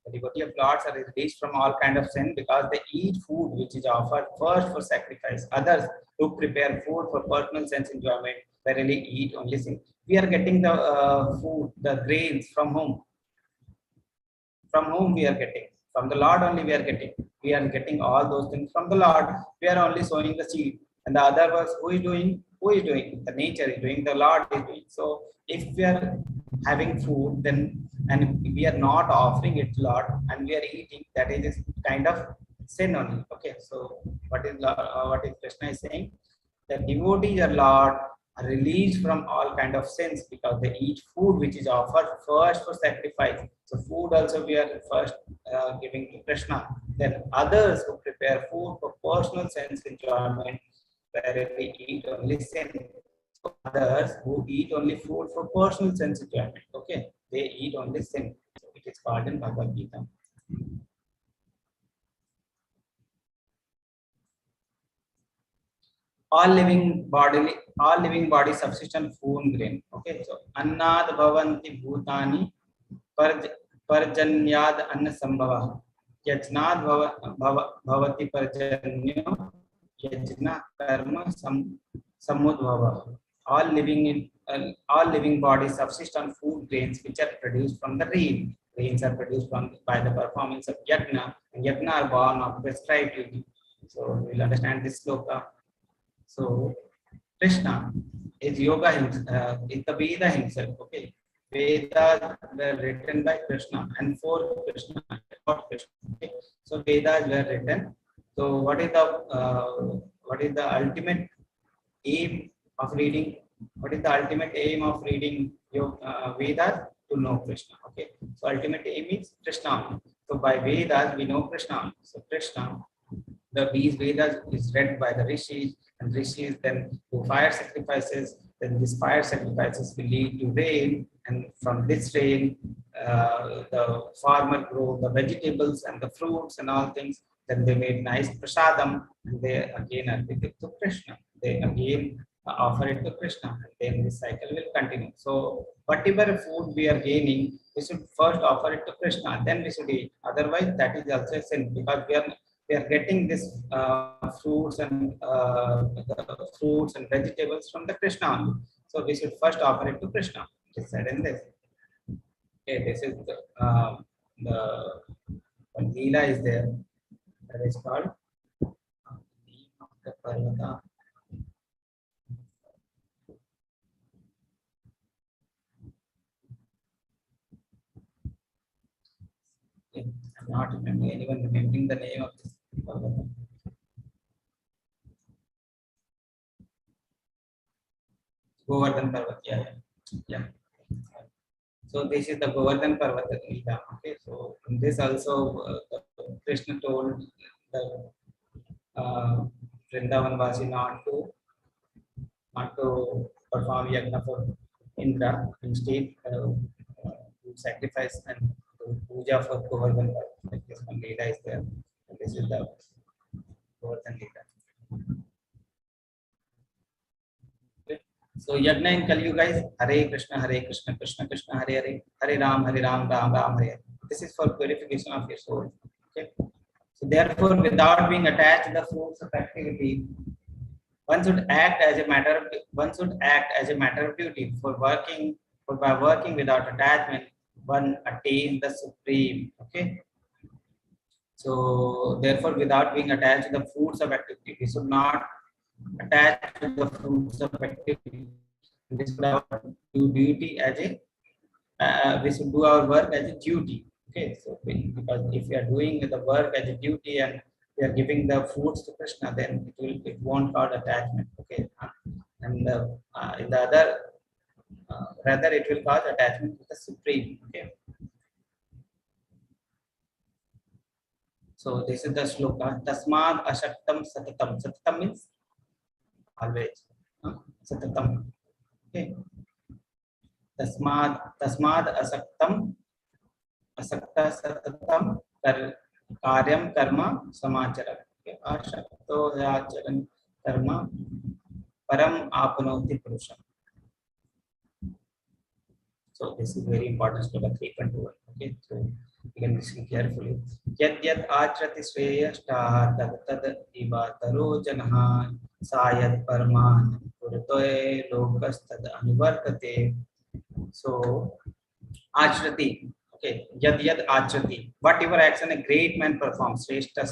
The devotee of Lords are released from all kind of sin because they eat food which is offered first for sacrifice. Others who prepare food for personal sense enjoyment verily eat only sin. We are getting the food, the grains from whom? From whom we are getting? From the Lord only we are getting. We are getting all those things from the Lord. We are only sowing the seed. And the other was who is doing? Who is doing? The nature is doing, the Lord is doing. So if we are having food, then and we are not offering it to Lord and we are eating, that is kind of sin only. Okay. So what is Krishna is saying? The devotees of Lord are released from all kind of sins because they eat food which is offered first for sacrifice. So food also we are first giving to Krishna. Then others who prepare food for personal sense enjoyment, where they eat only sin. So others who eat only food for personal sense enjoyment, okay, they eat only sin. So it is called in Bhagavad Gita. All living body subsist on food and grain. Okay, so annad bhavanti bhutani parjanyad anna sambhava yajnad bhavati parjanyo yajna karma samudbhava. All living bodies subsist on food grains which are produced from the rain. Rains are produced by the performance of yajna, and yajna are born of prescribed duty. So we'll understand this sloka. So Krishna is yoga himself, is the Veda himself. Okay, Vedas were written by Krishna and for Krishna, not Krishna. Okay? So Vedas were written. So what is the ultimate aim of reading? What is the ultimate aim of reading Vedas? To know Krishna. Okay, so ultimate aim is Krishna. So by Vedas we know Krishna. So Krishna, these Vedas is read by the rishis, and rishis then do fire sacrifices. Then these fire sacrifices will lead to rain, and from this rain, the farmer grow the vegetables and the fruits and all things. Then they made nice prasadam, and they again are it to Krishna. They again offer it to Krishna, and then this cycle will continue. So whatever food we are gaining, we should first offer it to Krishna, then we should eat. Otherwise, that is also a sin because we are getting this fruits and vegetables from the Krishna only. So we should first offer it to Krishna. It is said in this. Okay, this is the one Leela is there. That is called Name of the Parvata. Okay, I'm not remembering anyone remembering the name of this Parvata. Govardhan Parvat. Yeah. So this is the Govardhan Parvata Leela. Okay, so in this also Krishna told the Vrindavan Vasi not to perform yajna for Indra, instead to sacrifice and to puja for Govardhan Parvat. Like this one Leela is there. And this is the Govardhan Leela. So Yajna in Kali Yuga is Hare Krishna, Krishna Krishna, Hare Hare, Hare Ram, Ram Ram, Hare. This is for purification of your soul. Okay. So therefore, without being attached to the fruits of activity, one should act as a matter of duty. By working without attachment, one attains the supreme. Okay. So therefore, without being attached to the fruits of activity, we should not attach to the fruits of activity. We should do duty as a we should do our work as a duty. Okay, so because if we are doing the work as a duty and we are giving the fruits to Krishna, then it won't cause attachment. Okay, and in the other rather it will cause attachment to the supreme. Okay, so this is the shloka. Tasmad ashaktam satatam. Satatam means always. Satatam. Okay. तस्माद असक्ता सततम कार्यम कर्म समाचरन् अशक्तो आचरन् कर्म परम आपनोति पुरुषम. So this is very important. Sloka 3.2. Okay, so you can listen carefully. Yad yad achrati sweyashta tad tad ivataro janah sayad parman purtoe lokastad anuvartate. So achrati. Okay, yad yad achrati. Whatever action a great man performs, shreshtas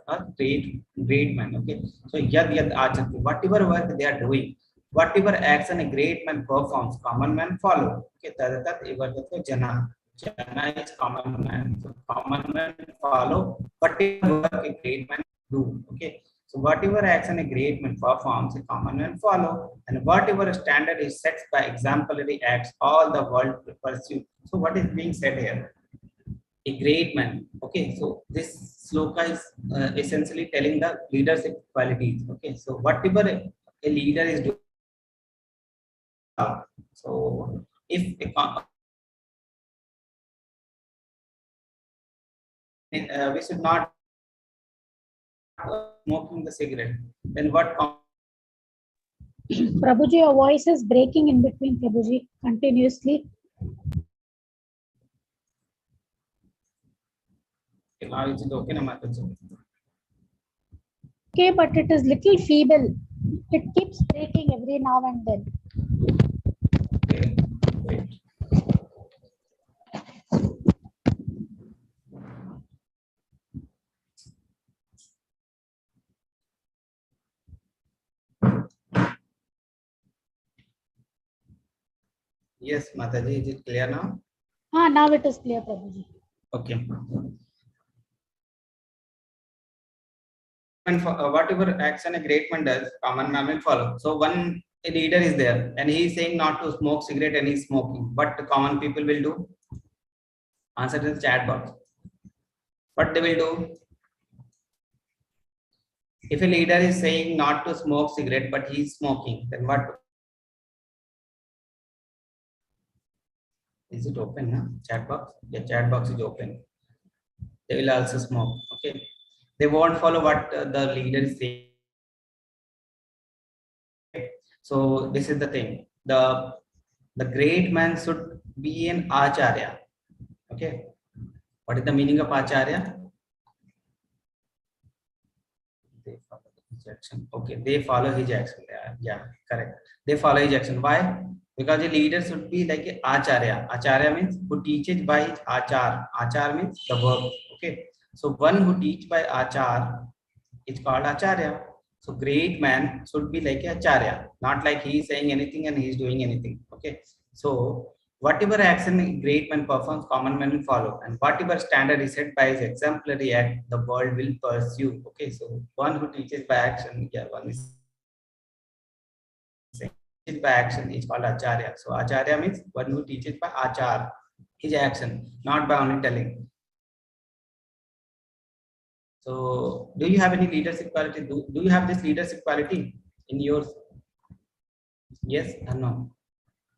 are great man. Okay, so yad yad achrati. Whatever work they are doing, whatever action a great man performs, common man follow. Okay, tadatat ivartato jana. Jana is common man. So common man follow whatever work a great man do. Okay, so whatever action a great man performs, a common man follow, and whatever standard is set by exemplary acts, all the world pursue. So what is being said here? A great man. Okay, so this sloka is essentially telling the leadership qualities. Okay, so whatever a leader is doing. So if we should not smoking the cigarette, then what? Prabhuji, your voice is breaking in between, Prabhuji, continuously. Now is it okay, Mataji? Okay, but it is little feeble. It keeps breaking every now and then. Okay, wait. Yes, Mataji, is it clear now? Now it is clear, Prabhuji. Okay. And for, whatever action a great man does, common man will follow. So one a leader is there and he is saying not to smoke cigarette and he is smoking. What the common people will do? Answer in the chat box. What they will do? If a leader is saying not to smoke cigarette but he is smoking, then what? Is it open now? Chat box? Yeah, chat box is open. They will also smoke. Okay. They won't follow what the leader is saying. So this is the thing. The great man should be an acharya. Okay. What is the meaning of acharya? They follow his action. Okay, they follow his action. Yeah, correct. They follow his action. Why? Because a leader should be like a acharya. Acharya means who teaches by his achar. Achar means the work. Okay. So one who teaches by achar is called acharya. So great man should be like a acharya, not like he is saying anything and he is doing anything. Okay. So whatever action great man performs, common man will follow, and whatever standard is set by his exemplary act, the world will pursue. Okay. So one who teaches by action, yeah, one is saying by action is called acharya. So acharya means one who teaches by achar, his action, not by only telling. So do you have any leadership quality? Do you have this leadership quality in yours? Yes or no?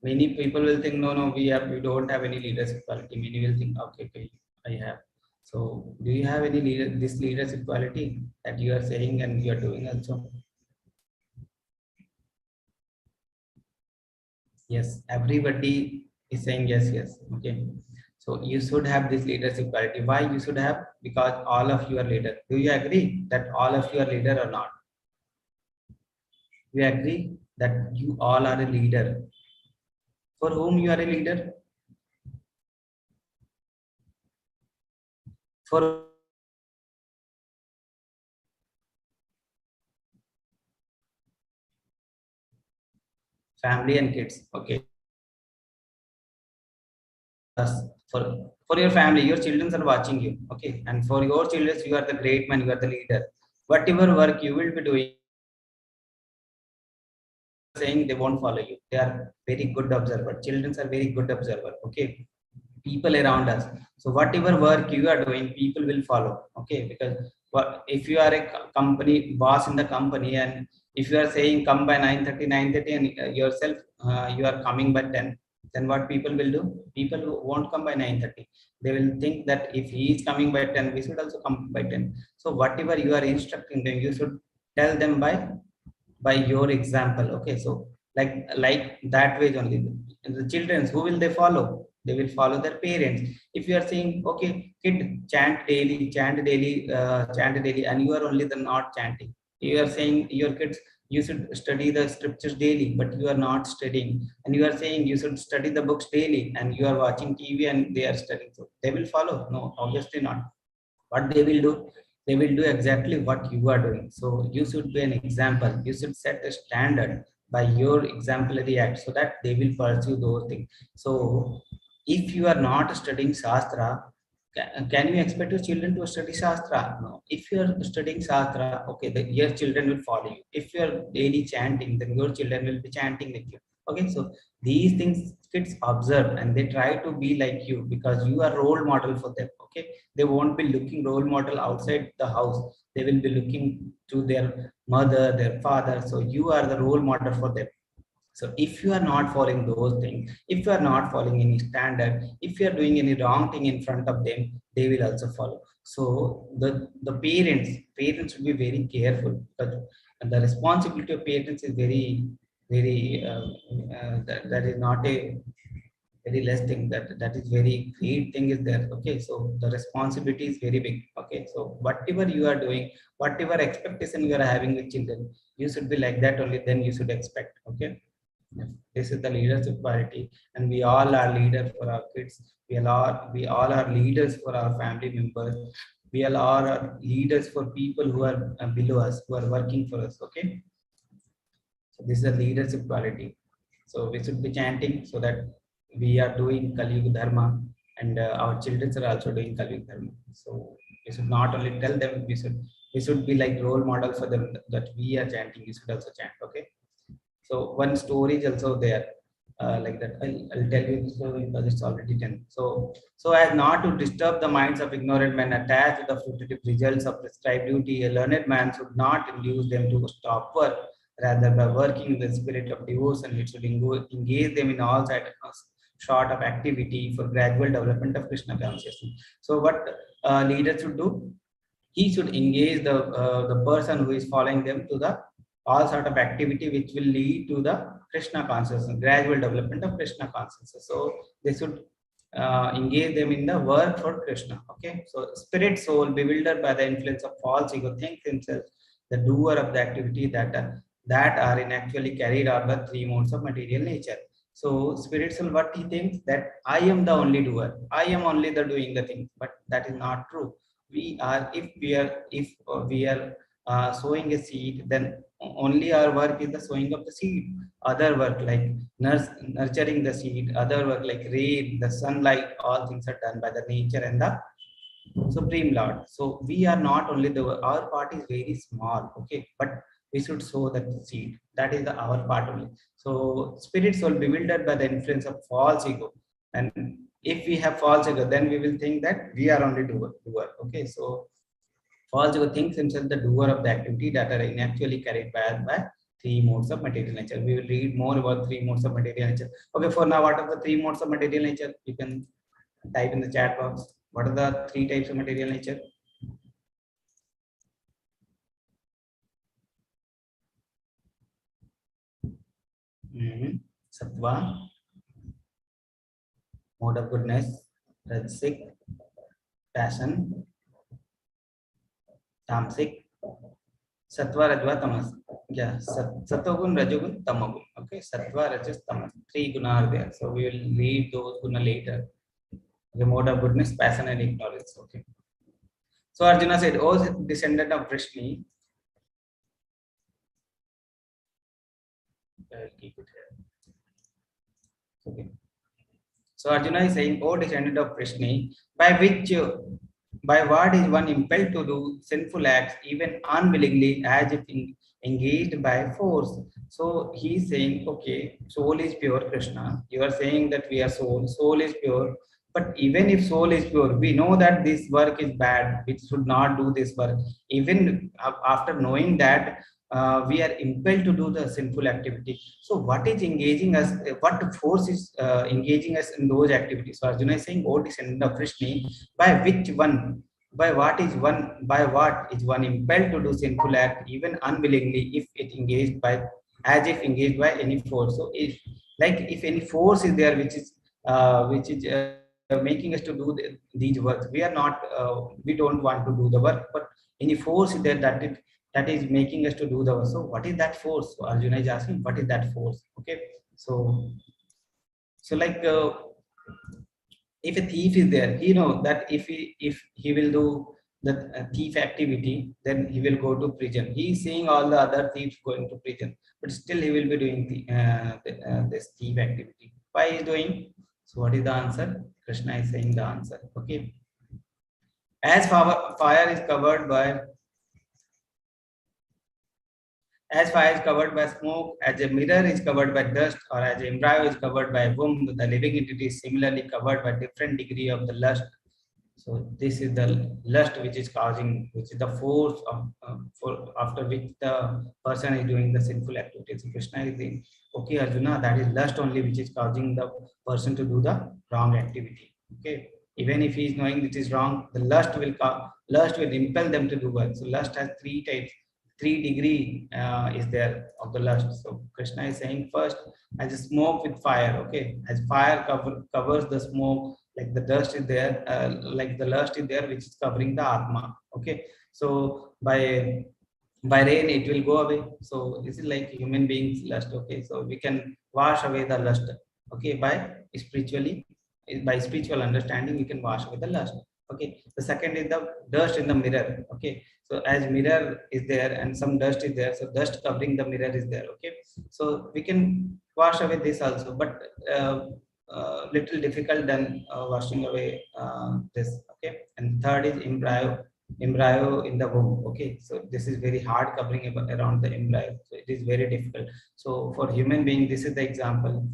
Many people will think, no, we don't have any leadership quality. Many will think, okay, I have. So do you have any this leadership quality that you are saying and you are doing also? Yes, everybody is saying yes, yes. Okay, so you should have this leadership quality. Why you should have? Because all of you are leader. Do you agree that all of you are leader or not? You agree that you all are a leader? For whom you are a leader? For family and kids. Okay. Us, for your family, your children are watching you. Okay, and for your children, you are the great man, you are the leader. Whatever work you will be doing, saying they won't follow you. They are very good observer. Children are very good observer. Okay, people around us. So whatever work you are doing, people will follow. Okay, because what if you are a company boss in the company, and if you are saying come by 9:30, 9:30, and yourself you are coming by 10, then what people will do? People won't come by 9:30. They will think that if he is coming by 10, we should also come by 10. So whatever you are instructing them, you should tell them by your example. Okay, so like that way only. The children, who will they follow? They will follow their parents. If you are saying, okay kid, chant daily, chant daily, and you are only the not chanting. You are saying your kids, you should study the scriptures daily, but you are not studying. And you are saying you should study the books daily, and you are watching TV and they are studying. So they will follow? No, obviously not. What they will do? They will do exactly what you are doing. So you should be an example. You should set a standard by your exemplary act, so that they will pursue those things. So if you are not studying shastra, can you expect your children to study shastra? No. If you are studying shastra, okay, your children will follow you. If you are daily chanting, then your children will be chanting with you. Okay, so these things kids observe, and they try to be like you, because you are role model for them. Okay, they won't be looking role model outside the house. They will be looking to their mother, their father. So you are the role model for them. So if you are not following those things, if you are not following any standard, if you are doing any wrong thing in front of them, they will also follow. So the parents should be very careful. But the responsibility of parents is very that is not a very less thing. That is very great thing is there. Okay, so the responsibility is very big. Okay, so whatever you are doing, whatever expectation you are having with children, you should be like that only, then you should expect. Okay. Yes. This is the leadership quality, and we all are leaders for our kids. We all are leaders for our family members. We all are leaders for people who are below us, who are working for us. Okay, so this is a leadership quality. So we should be chanting, so that we are doing Kali Yuga Dharma, and our children are also doing Kali Yuga Dharma. So we should not only tell them, we should be like role model for them, that we are chanting. You should also chant. Okay. So one story is also there, like that. I'll tell you the story because it's already 10. So as not to disturb the minds of ignorant men attached to the fruitive results of prescribed duty, a learned man should not induce them to stop work. Rather, by working in the spirit of devotion, it should engage them in all sort of activity for gradual development of Krishna consciousness. So what leaders should do? He should engage the person who is following them to the all sort of activity which will lead to the Krishna consciousness, gradual development of Krishna consciousness. So they should engage them in the work for Krishna. Okay, so spirit soul bewildered by the influence of false ego thinks himself the doer of the activity that are in actually carried out by three modes of material nature. So spirit soul, what he thinks, that I am the only doer, I am only the doing the thing, but that is not true. We are, if we are sowing a seed, then only our work is the sowing of the seed. Other work like nurturing the seed, other work like rain, the sunlight, all things are done by the nature and the Supreme Lord. So we are not only our part is very small. Okay, but we should sow that seed. That is our part only. So spirit soul bewildered by the influence of false ego, and if we have false ego, then we will think that we are only doer. Okay, so false ego thinks himself the doer of the activity that are actually carried by three modes of material nature. We will read more about three modes of material nature. Okay, for now, what are the three modes of material nature? You can type in the chat box. What are the three types of material nature? Sattva, mode of goodness, Rajasic, passion, Tamasic, Sattva, Rajva, Tamas. Yeah, Satogun, Rajogun, Tamagun. Okay, Sattva, Rajas, Tamas. Three guna are there. So we will read those guna later. The mode of goodness, passion, and ignorance. Okay. So Arjuna said, "O descendant of Vrishni," I will keep it here. Okay. So Arjuna is saying, "O descendant of Vrishni, by what is one impelled to do sinful acts, even unwillingly, as if engaged by force?" So he is saying, okay, soul is pure, Krishna. You are saying that we are soul. Soul is pure. But even if soul is pure, we know that this work is bad. We should not do this work. Even after knowing that, we are impelled to do the sinful activity. So what is engaging us? What force is engaging us in those activities? So Arjuna is saying, "O descendant of Krishna, by which one, by what is one impelled to do sinful act, even unwillingly, if it engaged by, as if engaged by any force?" So if any force is there which is making us to do these works, we don't want to do the work, but any force is there that is making us to do the work. So what is that force? So Arjuna is asking, what is that force? Okay, so like if a thief is there, he know that if he will do the thief activity, then he will go to prison. He is seeing all the other thieves going to prison, but still he will be doing this thief activity. Why he is doing? So what is the answer? Krishna is saying the answer. Okay, as fire is covered by As fire is covered by smoke, as a mirror is covered by dust, or as an embryo is covered by womb, the living entity is similarly covered by different degree of the lust. So this is the lust which is the force after which the person is doing the sinful activities. So Krishna is saying, okay, Arjuna, that is lust only which is causing the person to do the wrong activity. Okay, even if he is knowing it is wrong, the lust will impel them to do well. So lust has three types. 3 degree is there of the lust. So Krishna is saying, first, as a smoke with fire. Okay, as fire covers the smoke, like the dust is there, like the lust is there, which is covering the atma. Okay, so by rain it will go away. So this is like human beings lust. Okay, so we can wash away the lust. Okay, by spiritual understanding we can wash away the lust. Okay, the second is the dust in the mirror. Okay, so as mirror is there and some dust is there, so dust covering the mirror is there. Okay, so we can wash away this also, but little difficult than washing away this. Okay, and third is embryo in the womb. Okay, so this is very hard covering around the embryo, so it is very difficult. So for human being, this is the example.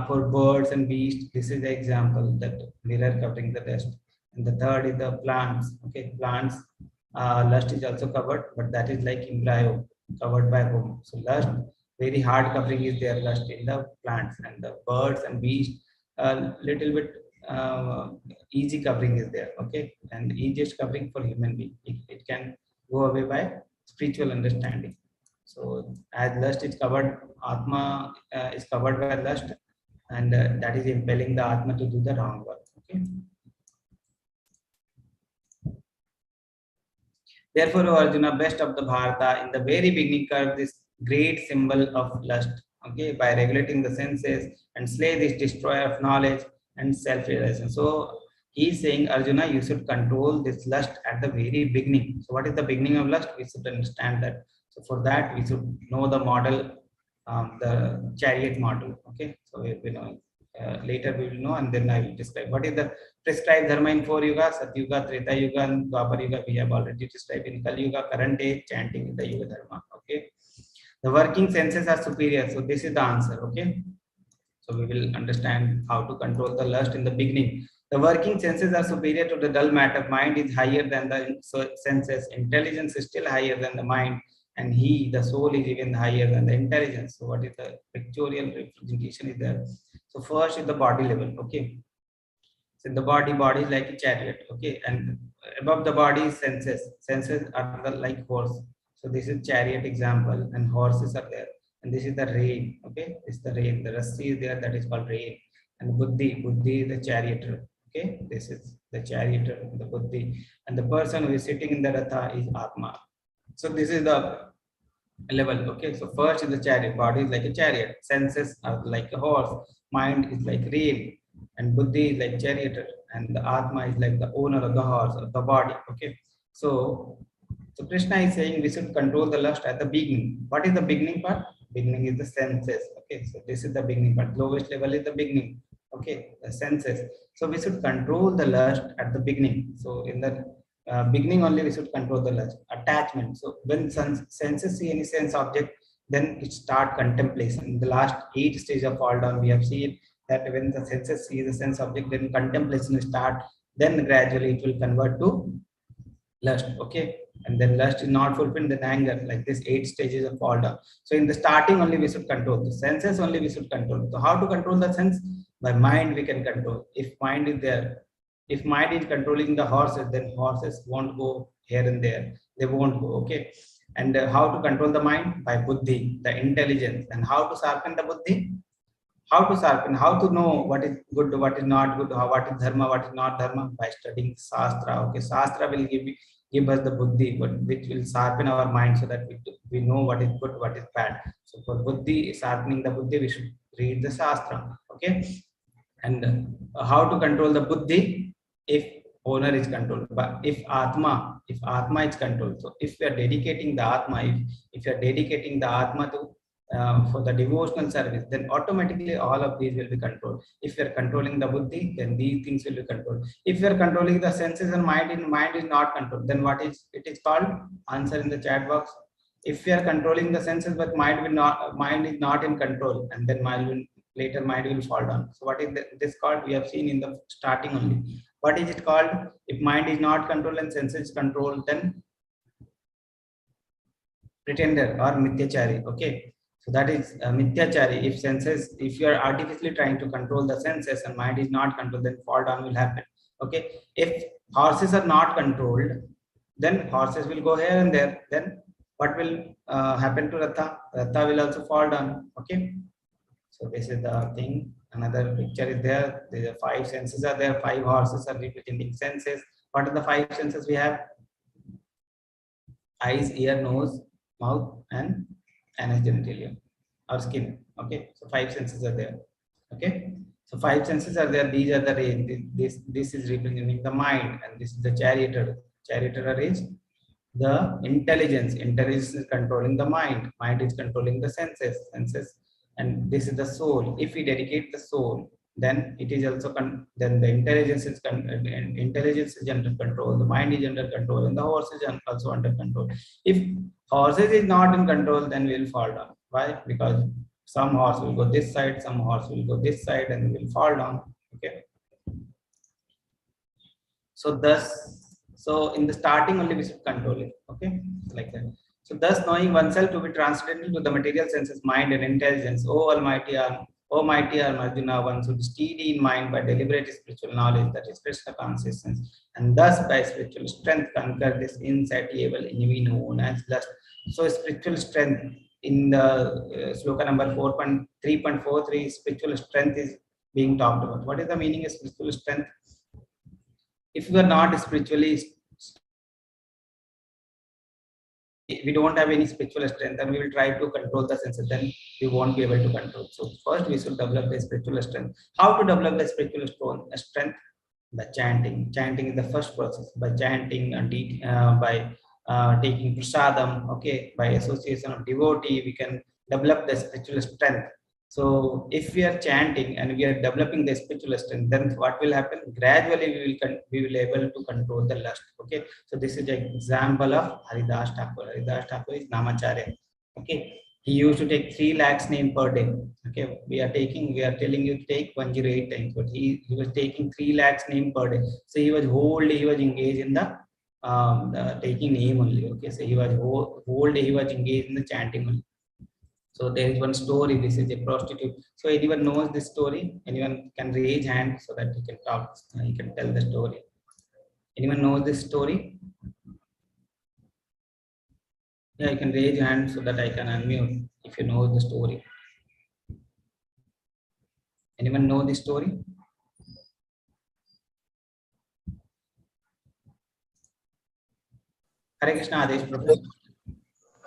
For birds and beasts, this is the example, that mirror covering the dust. And the third is the plants. Okay, plants, lust is also covered, but that is like embryo covered by womb. So lust, very hard covering is there, lust in the plants, and the birds and beasts, a little bit easy covering is there. Okay, and easiest covering for human being, it can go away by spiritual understanding. So as lust is covered, atma is covered by lust, and that is impelling the atma to do the wrong work. Okay. Therefore, O Arjuna, best of the Bharata, in the very beginning curve this great symbol of lust. Okay, by regulating the senses and slay this destroyer of knowledge and self-realization. So he is saying, Arjuna, you should control this lust at the very beginning. So what is the beginning of lust? We should understand that. So for that, we should know the model, the chariot model. Okay, so we know. Later we will know, and then I will describe what is the prescribed dharma in 4 yugas: Satyuga, Treta Yuga, and Dwapar Yuga. We have already described in Kali Yuga, current age, chanting in the Yuga dharma. Okay, the working senses are superior. So this is the answer. Okay, so we will understand how to control the lust in the beginning. The working senses are superior to the dull matter. Mind is higher than the senses. Intelligence is still higher than the mind, and the soul is even higher than the intelligence. So what is the pictorial representation is there? So first is the body level. Okay, so the body is like a chariot. Okay, and above the body is senses. Senses are like horse. So this is chariot example, and horses are there. and this is the rain. Okay, this is the rain. The rasi is there, that is called rain. And buddhi is the charioteer. Okay, this is the charioteer, the buddhi, and the person who is sitting in the ratha is atma. So this is the level. Okay, so first is the chariot. Body is like a chariot, senses are like a horse, mind is like rain, and buddhi is like charioteer, and the atma is like the owner of the horse, of the body. Okay, so Krishna is saying we should control the lust at the beginning. What is the beginning part? Beginning is the senses. Okay, so this is the beginning part. Lowest level is the beginning. Okay, the senses. So we should control the lust at the beginning. So in the beginning only we should control the lust. Attachment. So when senses see any sense object, then it start contemplation. In the last 8 stage of fall down, we have seen that when the senses see the sense object, then contemplation will start. Then gradually it will convert to lust. Okay, and then lust is not fulfilled, then anger, like this 8 stages of fall down. So in the starting only we should control the senses, only we should control. So how to control the sense? By mind we can control. If mind is there, if mind is controlling the horses, then horses won't go here and there, they won't go. Okay, and how to control the mind? By buddhi, the intelligence. And how to sharpen the buddhi? How to sharpen, how to know what is good, what is not good, what is dharma, what is not dharma? By studying shastra. Okay, shastra will give us the buddhi, but which will sharpen our mind so that we know what is good, what is bad. So for buddhi, sharpening the buddhi, we should read the shastra. Okay, and how to control the buddhi? If owner is controlled, but if atma is controlled. So if we are dedicating the atma, if you are dedicating the atma to for the devotional service, then automatically all of these will be controlled. If you are controlling the buddhi, then these things will be controlled. If you are controlling the senses and mind is not controlled, then what is it is called? Answer in the chat box. If you are controlling the senses but mind is not in control, and then mind will fall down. So what is this called? We have seen in the starting only. What is it called? If mind is not controlled and senses controlled, then pretender or mithyachari. Okay, so that is mithyachari. If you are artificially trying to control the senses and mind is not controlled, then fall down will happen. Okay, if horses are not controlled, then horses will go here and there. Then what will happen to ratha? Ratha will also fall down. Okay, so this is the thing. Another picture is there. The 5 senses are there. 5 horses are representing senses. What are the 5 senses we have? Eyes, ear, nose, mouth, and anus genitalia, or skin. Okay, so 5 senses are there. Okay, so 5 senses are there. These are the range. This is representing the mind, and this is the charioteer. Charioteer is the intelligence. Intelligence is controlling the mind. Mind is controlling the senses. And this is the soul. If we dedicate the soul, then it is also then the intelligence is under control, the mind is under control, and the horse is also under control. If horses is not in control, then we will fall down. Why? Because some horse will go this side, some horse will go this side, and will fall down. Okay, so in the starting only we should control it. Okay, like that. So thus knowing oneself to be transcendental to the material senses, mind and intelligence, O mighty Arjuna, one should steady in mind by deliberate spiritual knowledge, that is Krishna consciousness, and thus by spiritual strength conquer this insatiable enemy known as lust. So spiritual strength in the sloka number 3.43, spiritual strength is being talked about. What is the meaning of spiritual strength? If you are not spiritually, we don't have any spiritual strength, and we will try to control the senses, then we won't be able to control. So first we should develop the spiritual strength. How to develop the spiritual strength? By chanting. Chanting is the first process. By chanting and by taking prasadam, okay, by association of devotee, we can develop the spiritual strength. So if we are chanting and we are developing the spiritual strength, then what will happen? Gradually we will able to control the lust. Okay, so this is an example of Haridas Thakur. Haridas Thakur is Namacharya. Okay, he used to take 3 lakhs name per day. Okay, we are telling you to take 108 times, but he was taking 3 lakhs name per day. So he was engaged in the taking name only. Okay, so he was whole day he was engaged in the chanting only. So there is one story. This is a prostitute. So anyone knows this story? Anyone can raise hand so that he can talk. He can tell the story. Anyone knows this story? Yeah, you can raise your hand so that I can unmute if you know the story. Anyone know the story? Hare Krishna, Adesh Prabhu.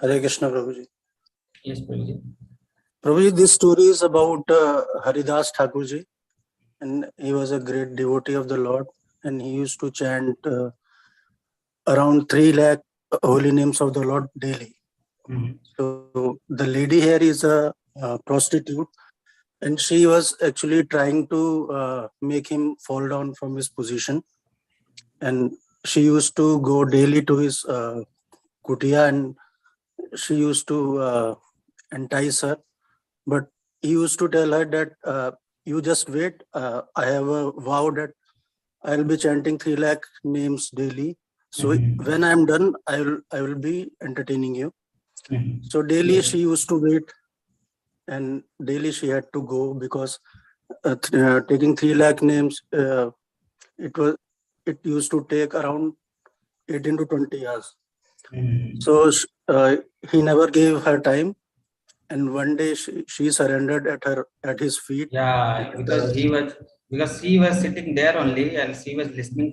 Hare Krishna, Prabhuji. Yes, Prabhuji. Prabhuji, this story is about Haridas Thakurji, and he was a great devotee of the Lord, and he used to chant around 3 lakh holy names of the Lord daily. Mhm. So the lady here is a prostitute, and she was actually trying to make him fall down from his position, and she used to go daily to his kutia, and she used to entice her, but he used to tell her that you just wait, I have a vow that I'll be chanting 3 lakh names daily, so Mhm. when I'm done, I will be entertaining you. Mhm. So daily Yes. she used to wait, and daily she had to go, because taking 3 lakh names, it used to take around 18 to 20 hours. Mhm. So he never gave her time, and one day she surrendered at his feet. Yeah, And, because she was sitting there only and she was listening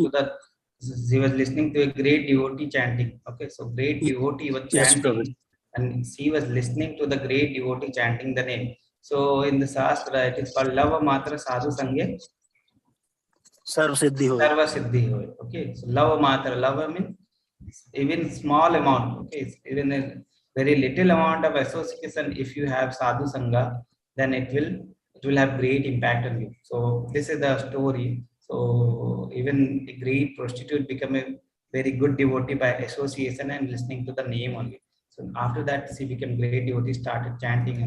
to a great devotee chanting. Okay, so great devotee was yes, Prabhu. chanting, and she was listening to the great devotee chanting the name. So in the Shastra, it is called Lava Matra Sadhu Sangye Sarv Siddhi Hoy. Sarva Siddhi Hoy. Okay, so Lava Matra, lava means even small amount. Okay, it's even a very little amount of association. If you have Sadhu Sangha, then it will have great impact on you. So this is the story. So even a great prostitute become a very good devotee by association and listening to the name only. So after that, she became great devotee, started chanting,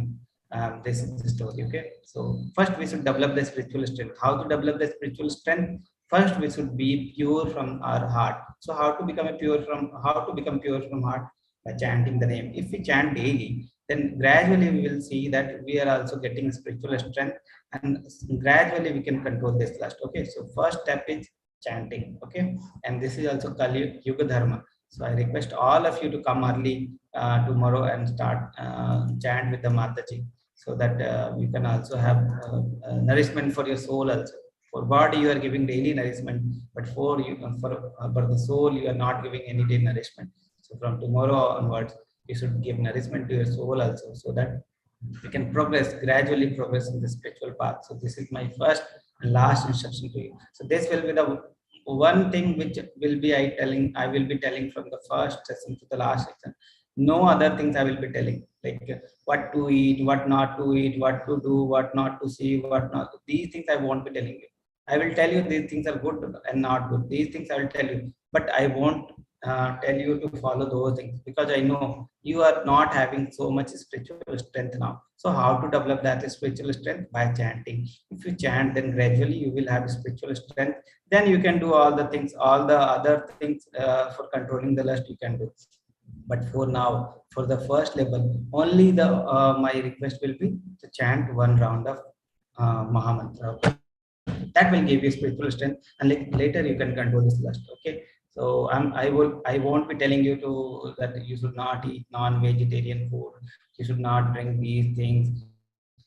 and this is the story. Okay, so first we should develop the spiritual strength. How to develop the spiritual strength? First, we should be pure from our heart. So how to become pure from heart? By chanting the name. If we chant daily, then gradually we will see that we are also getting spiritual strength, and gradually we can control this lust. Okay, so first step is chanting. Okay, and this is also Kali Yuga Dharma. So I request all of you to come early tomorrow and start chant with the Mataji, so that you can also have nourishment for your soul also. For body you are giving daily nourishment, but for the soul you are not giving any day nourishment. So from tomorrow onwards you should give nourishment to your soul also, so that you can gradually progress in the spiritual path. So this is my first and last instruction to you. So this will be the one thing which I will be telling from the first session to the last session. No other things I will be telling, like what to eat, what not to eat, what to do, what not to see, what not to. These things I won't be telling you. I will tell you these things are good and not good. These things I will tell you, but I won't tell you to follow those things, because I know you are not having so much spiritual strength now. So how to develop that spiritual strength? By chanting. If you chant, then gradually you will have spiritual strength. Then you can do all the things, all the other things for controlling the lust you can do. But for now, for the first level, only the my request will be to chant one round of Mahamantra. That will give you spiritual strength, and later you can control this lust. Okay, so I won't be telling you to that you should not eat non-vegetarian food, you should not drink these things,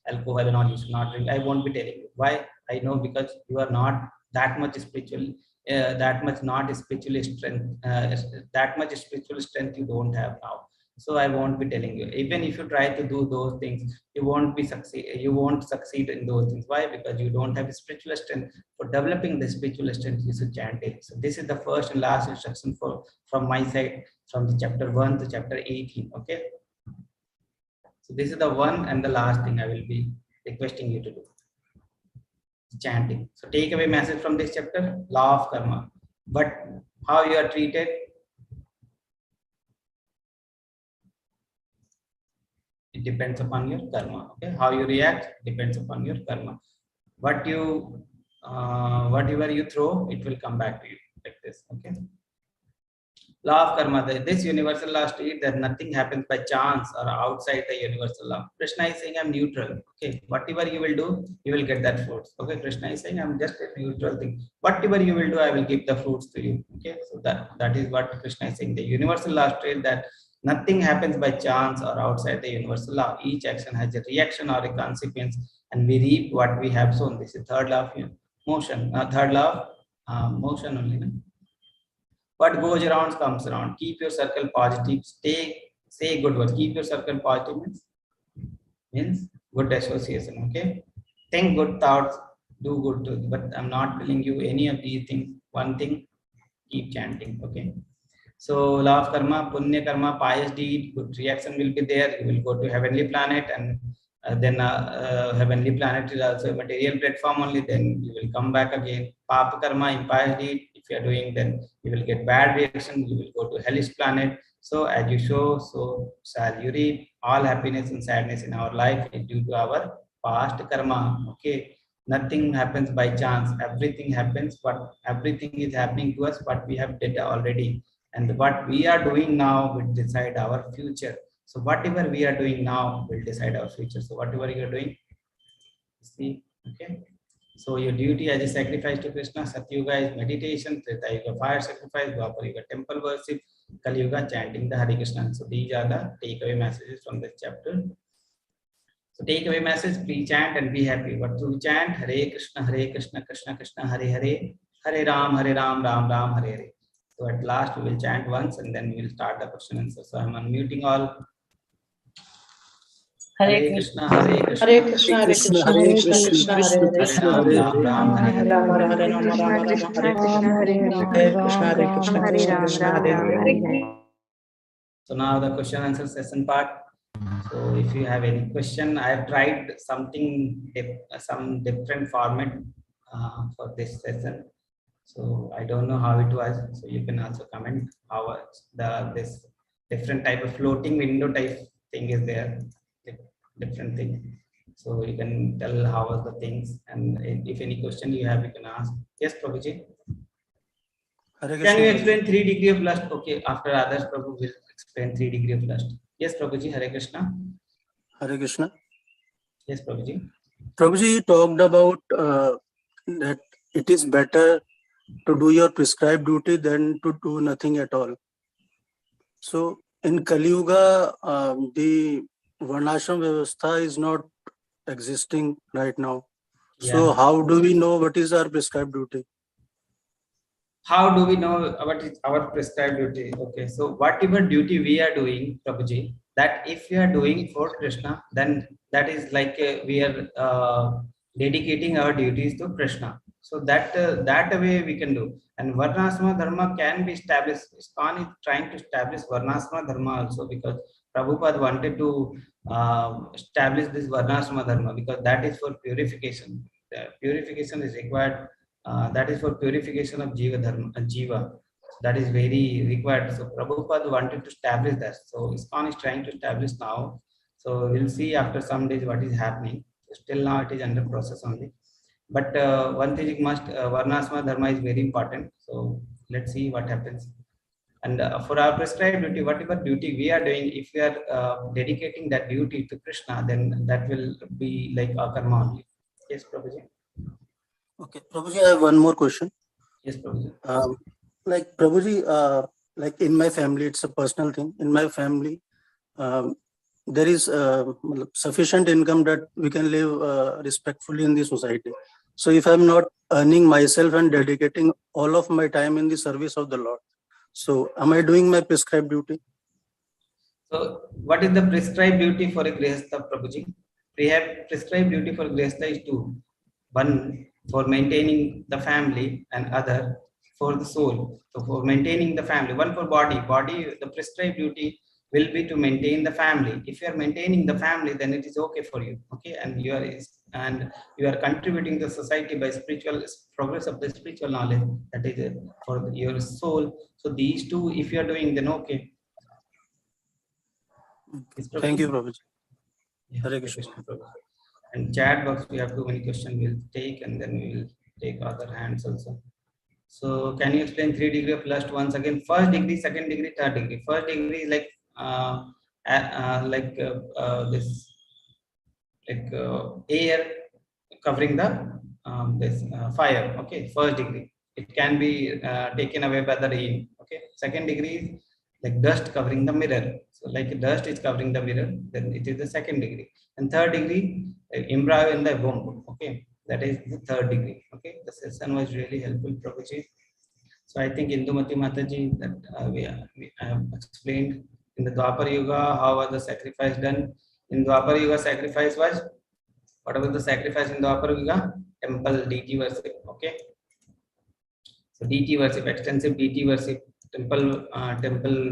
alcohol and all you should not drink. I won't be telling you. Why? I know, because you are not that much spiritual, that much not spiritual strength, that much spiritual strength you don't have now. So I won't be telling you. Even if you try to do those things, you won't succeed in those things. Why? Because you don't have spiritual strength. For developing the spiritual strength, you should chant it. So this is the first and last instruction from my side, from the chapter 1 to chapter 18. Okay, so this is the one and the last thing I will be requesting you to do, chanting. So take away message from this chapter: law of karma. But how you are treated, it depends upon your karma. Okay, how you react depends upon your karma. Whatever you throw, it will come back to you, like this. Okay, law of karma, this universal law states that nothing happens by chance or outside the universal law. Krishna is saying I'm neutral. Okay, whatever you will do, you will get that fruits. Okay, Krishna is saying I'm just a neutral thing. Whatever you will do, I will give the fruits to you. Okay, so that is what Krishna is saying. The universal law states that Nothing happens by chance or outside the universal law. Each action has a reaction or a consequence, and we reap what we have sown. This is third law of motion. Third law of motion only. No? What goes around comes around. Keep your circle positive. Say good words. Keep your circle positive means good association. Okay. Think good thoughts. Do good to. But I'm not telling you any of these things. One thing. Keep chanting. Okay. So law of karma, punya karma, pious deed, good reaction will be there. You will go to heavenly planet, and then heavenly planet is also a material platform only. Then you will come back again. Papa karma, impious deed. If you are doing, then you will get bad reaction. You will go to hellish planet. So as you sow, so shall you reap. All happiness and sadness in our life is due to our past karma. Okay. Nothing happens by chance. Everything happens. What everything is happening to us. What we have did already. And what we are doing now will decide our future. So whatever we are doing now will decide our future. So whatever you are doing, see, okay. So your duty as a sacrifice to Krishna, Satyuga is meditation, Treta Yuga fire sacrifice, Dwapar Yuga temple worship, Kali Yuga chanting the Hare Krishna. So these are the takeaway messages from this chapter. So takeaway message: please chant and be happy. What to chant? Hare Krishna, Krishna Krishna, Hare Hare, Hare Ram, Ram Ram, Hare Hare. So at last we will chant once and then we will start the question and answer. So I'm unmuting all. Hare Krishna, Hare Krishna, Hare Krishna, Hare Krishna, Krishna, Hare Krishna Krishna, Krishna, Krishna Hare Krishna, Hare, Hare Ram, Hare, Hare Rama Hare. Rama Rama Rama Rama, Hare Krishna, Hare Krishna, Hare Krishna, Krishna Krishna, Hare Hare. So now the question answer session part. So if you have any question, I have tried something, some different format for this session. So I don't know how it was. So you can also comment how this different type of floating window type thing is there, different thing. So you can tell how was the things, and if any question you have, you can ask. Yes, Prabhuji. Hare Can Krishna, you Prabhuji. explain 3 degrees of lust? Okay, after others, Prabhu will explain 3 degrees of lust. Yes, Prabhuji. Hare Krishna. Hare Krishna. Yes, Prabhuji. Prabhuji talked about that it is better to do your prescribed duty than to do nothing at all. So in Kali Yuga, the Varnashram Vyavastha is not existing right now. So Yeah. how do we know what is our prescribed duty? How do we know what is our prescribed duty? Okay, so whatever duty we are doing, Prabhuji, that if we are doing for Krishna, then that is like we are dedicating our duties to Krishna. So that way we can do. And Varnasrama Dharma can be established. ISKCON is trying to establish Varnasrama Dharma also, because Prabhupada wanted to establish this Varnasrama Dharma, because that is for purification. Purification is required. That is for purification of Jiva Dharma, Jiva. That is very required. So Prabhupada wanted to establish that. So ISKCON is trying to establish now. So we'll see after some days what is happening. Still now it is under process only. But one thing you must, Varnasrama Dharma is very important. So let's see what happens. And for our prescribed duty, whatever duty we are doing, if we are dedicating that duty to Krishna, then that will be like our karma only. Yes, Prabhuji. Okay, Prabhuji, I have one more question. Yes, Prabhuji. Like Prabhuji, like in my family, it's a personal thing. In my family, there is sufficient income that we can live respectfully in the society. So if I'm not earning myself and dedicating all of my time in the service of the Lord, so am I doing my prescribed duty? So what is the prescribed duty for a Grihastha, Prabhuji? Prescribed duty for Grihastha is two. One for maintaining the family, and other for the soul. So for maintaining the family, one for body. Body, the prescribed duty will be to maintain the family. If you are maintaining the family, then it is okay for you. Okay, and you are contributing to society by spiritual progress of the spiritual knowledge. That is for your soul. So these two, if you are doing, then okay. Yes, Thank you, Prabhuji. Yeah, Hare Hare Krishna. Krishna, Prabhu. And chat box, we have too many questions we'll take, and then we will take other hands also. So can you explain 3 degrees of lust once again? First degree, second degree, third degree. First degree is like this, like air covering the this fire. Okay, first degree. It can be taken away by the rain. Okay, second degree is like dust covering the mirror. So like dust is covering the mirror, then it is the second degree. And third degree, imbrao in the womb. Okay, that is the third degree. Okay, the session was really helpful, Prabhuji. So I think Indumati Mataji that we have explained in the Dwapar Yuga how was the sacrifice done. In Dwapar Yuga, sacrifice was, what was the sacrifice in Dwapar Yuga? Temple deity worship. Okay, so deity worship, extensive deity worship, temple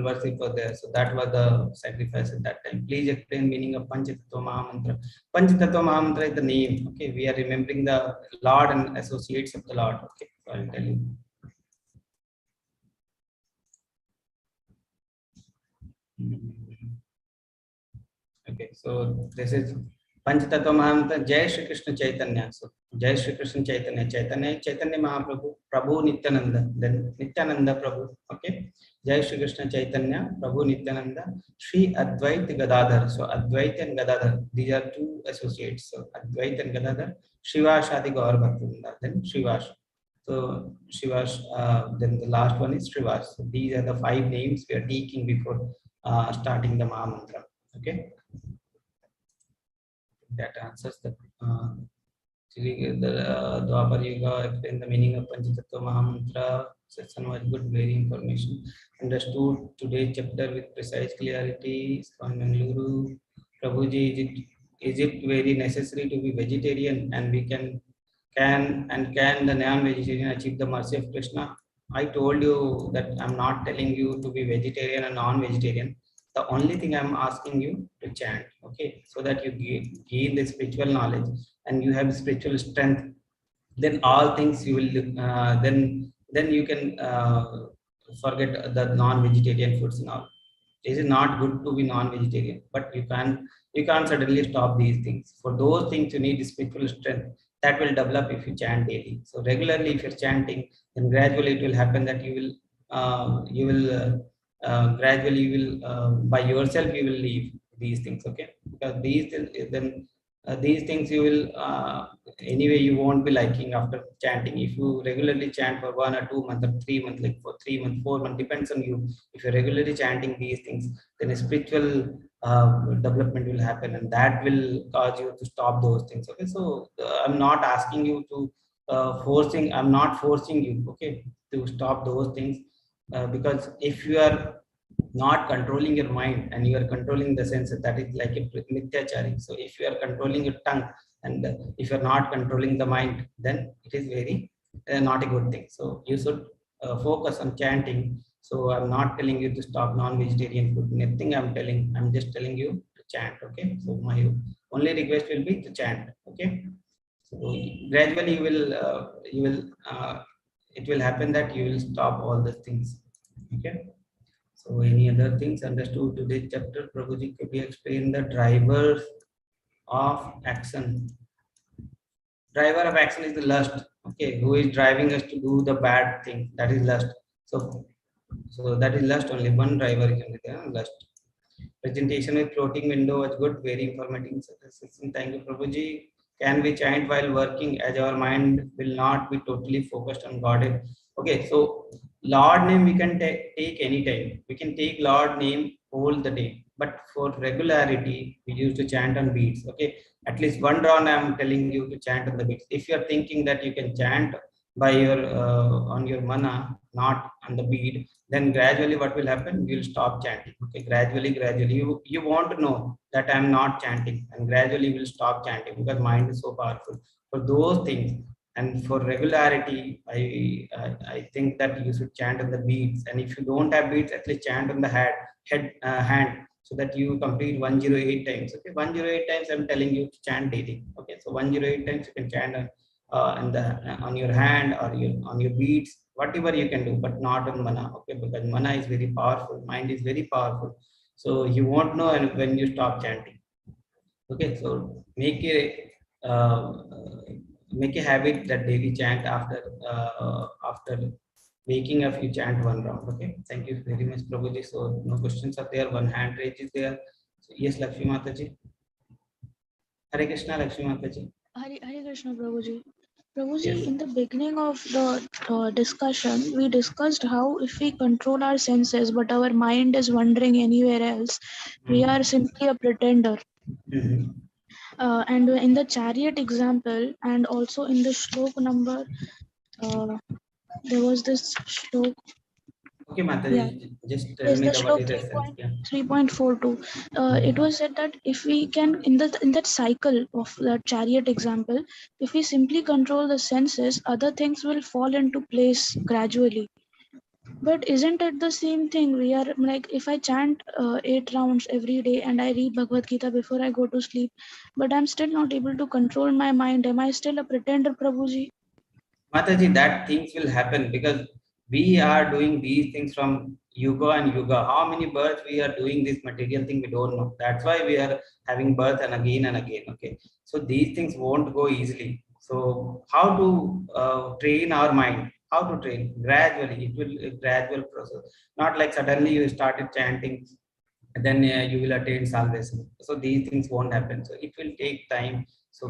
worship was there. So that was the sacrifice at that time. Please explain meaning of Panchatattva Mahamantra. Panchatattva Mahamantra is the name. Okay, we are remembering the Lord and associates of the Lord. Okay, so I'll tell you. Okay, so this is Panchatattva Mahamantra, Jai Shri Krishna Chaitanya. So Jai Shri Krishna Chaitanya, Chaitanya Mahaprabhu, Prabhu Nityananda, then Nityananda Prabhu. Okay, Jai Shri Krishna Chaitanya, Prabhu Nityananda, Shri Advait Gadadhar. So Advait and Gadadhar, these are two associates. So Advait and Gadadhar, Shivash Adi Gaur Bhaktivinoda, then Shivash. So Shivash, then the last one is Shivash. So these are the 5 names we are taking before starting the Mahamantra. Okay, that answers the Dwapar Yuga, explain the meaning of Panchatattva Mahamantra. Session was good, very information. Understood today's chapter with precise clarity. ISKCON Bengaluru. Prabhuji, is it very necessary to be vegetarian, and we can the non-vegetarian achieve the mercy of Krishna? I told you that I'm not telling you to be vegetarian and non-vegetarian. The only thing I'm asking you to chant, okay, so that you gain the spiritual knowledge and you have spiritual strength. Then all things you will then you can forget the non-vegetarian foods and all. It is not good to be non-vegetarian, but you can't suddenly stop these things. For those things you need spiritual strength that will develop if you chant daily. So regularly, if you're chanting, then gradually it will happen that you will gradually you will by yourself you will leave these things. Okay, because these things you will anyway you won't be liking after chanting. If you regularly chant for 1 or 2 months or 3 months, like for 3 months, 4 months, depends on you. If you're regularly chanting these things, then a spiritual development will happen, and that will cause you to stop those things. Okay, so I'm not asking you to I'm not forcing you, okay, to stop those things, because if you are not controlling your mind and you are controlling the senses, that is like a mithyachari. So if you are controlling your tongue and if you are not controlling the mind, then it is very not a good thing. So you should focus on chanting. So I'm not telling you to stop non-vegetarian food. Nothing I'm just telling you to chant. Okay, so my only request will be to chant. Okay, so gradually it will happen that you will stop all the things. Okay, so any other things understood today's chapter? Prabhuji, could you explain the drivers of action? Driver of action is the lust. Okay, who is driving us to do the bad thing? That is lust. So that is lust only. One driver is only there, lust. Presentation with floating window was good, very informative. Thank you, Prabhuji. Can we chant while working, as our mind will not be totally focused on God? Okay, so Lord name we can take anytime. We can take Lord name all the day. But for regularity, we used to chant on beats. Okay, at least one round I'm telling you to chant on the beats. If you are thinking that you can chant by your on your mana, not on the beat, then gradually what will happen? You will stop chanting. Okay, gradually you want to know that I'm not chanting, and gradually you will stop chanting because mind is so powerful. For those things and for regularity, I think that you should chant on the beats, and if you don't have beats, at least chant on the hand, so that you complete 108 times. Okay, 108 times I'm telling you to chant daily. Okay, so 108 times you can chant on your hand or on your beats, whatever you can do, but not on mana. Okay, because mana is very powerful, mind is very powerful, so you won't know when you stop chanting. Okay, so make a habit that daily chant after waking up, you chant one round. Okay, thank you very much, Prabhuji. So no questions are there, one hand raise is there. So, yes, Lakshmi Mataji. Hare Krishna, Lakshmi Mataji. Hare Krishna, Prabhuji. Prabhuji, Yes. in the beginning of the discussion, we discussed how if we control our senses, but our mind is wandering anywhere else, we are simply a pretender. Mhm. And in the chariot example, and also in the shlok number, there was this shlok. Okay, Yeah, Mataji, just tell is me the the what shlok is the essence? Yeah. 3.42. It was said that if we can, in that cycle of the chariot example, if we simply control the senses, other things will fall into place gradually. But isn't it the same thing? We are like, if I chant 8 rounds every day and I read Bhagavad Gita before I go to sleep, but I'm still not able to control my mind, am I still a pretender, Prabhuji? Mataji, that things will happen because we are doing these things from yuga and yuga. How many births we are doing this material thing, we don't know. That's why we are having birth and again and again. Okay, so these things won't go easily. So how to train our mind? How to train? Gradually, it will a gradual process. Not like suddenly you started chanting, and then you will attain salvation. So these things won't happen. So it will take time. So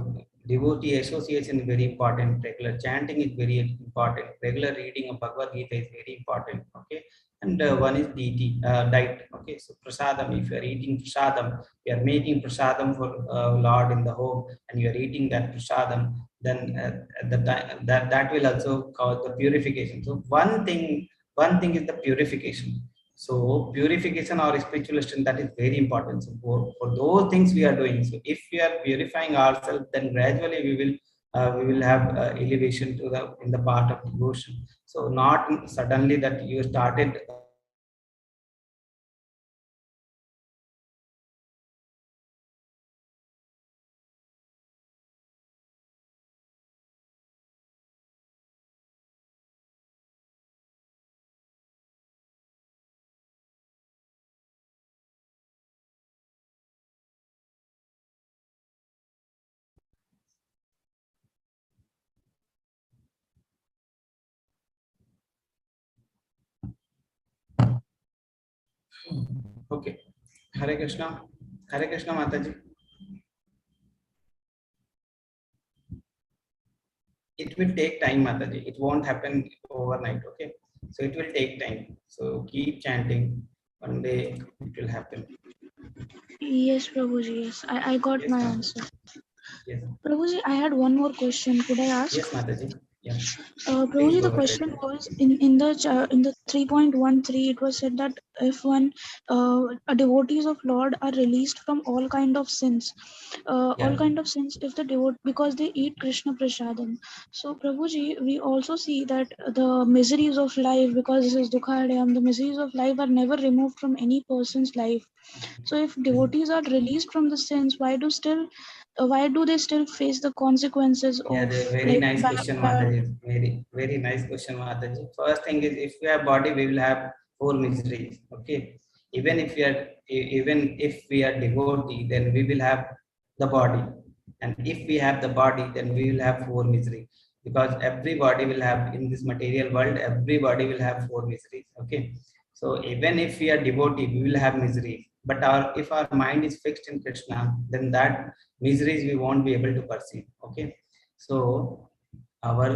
devotee association is very important. Regular chanting is very important. Regular reading of Bhagavad Gita is very important. Okay, and one is deity diet. Okay, so prasadam. If you are eating prasadam, you are making prasadam for Lord in the home, and you are eating that prasadam. Then at the time that will also cause the purification. So one thing is the purification. So purification or spiritual strength, that is very important. So for those things we are doing. So if we are purifying ourselves, then gradually we will have elevation to the in the part of devotion. So not suddenly that you started okay. Hare Krishna. Hare Krishna Mataji. It will take time, Mataji. It won't happen overnight. Okay. So it will take time. So keep chanting. One day it will happen. Yes, Prabhuji, yes. I got Yes, my Mataji. answer. Yes. Prabhuji, I had one more question. Could I ask? Yes, Mataji. Yeah. Please Prabhuji, go the ahead. question was in the 3.13. It was said that if one devotees of Lord are released from all Yeah. kind of sins, if the devotee because they eat Krishna prasadam. So, Prabhuji, we also see that the miseries of life, because this is Dukkha, the miseries of life are never removed from any person's life. So, if devotees are released from the sins, why do they still face the consequences Yeah, of the very like nice question, bad? Mataji. Very nice question, Mataji. First thing is, if we have body, we will have four miseries. Okay, even if we are devotee, then we will have the body, and if we have the body, then we will have four miseries. Because everybody will have in this material world, everybody will have four miseries. Okay, so even if we are devotee, we will have miseries. But if our mind is fixed in Krishna, then that miseries we won't be able to perceive. Okay, so our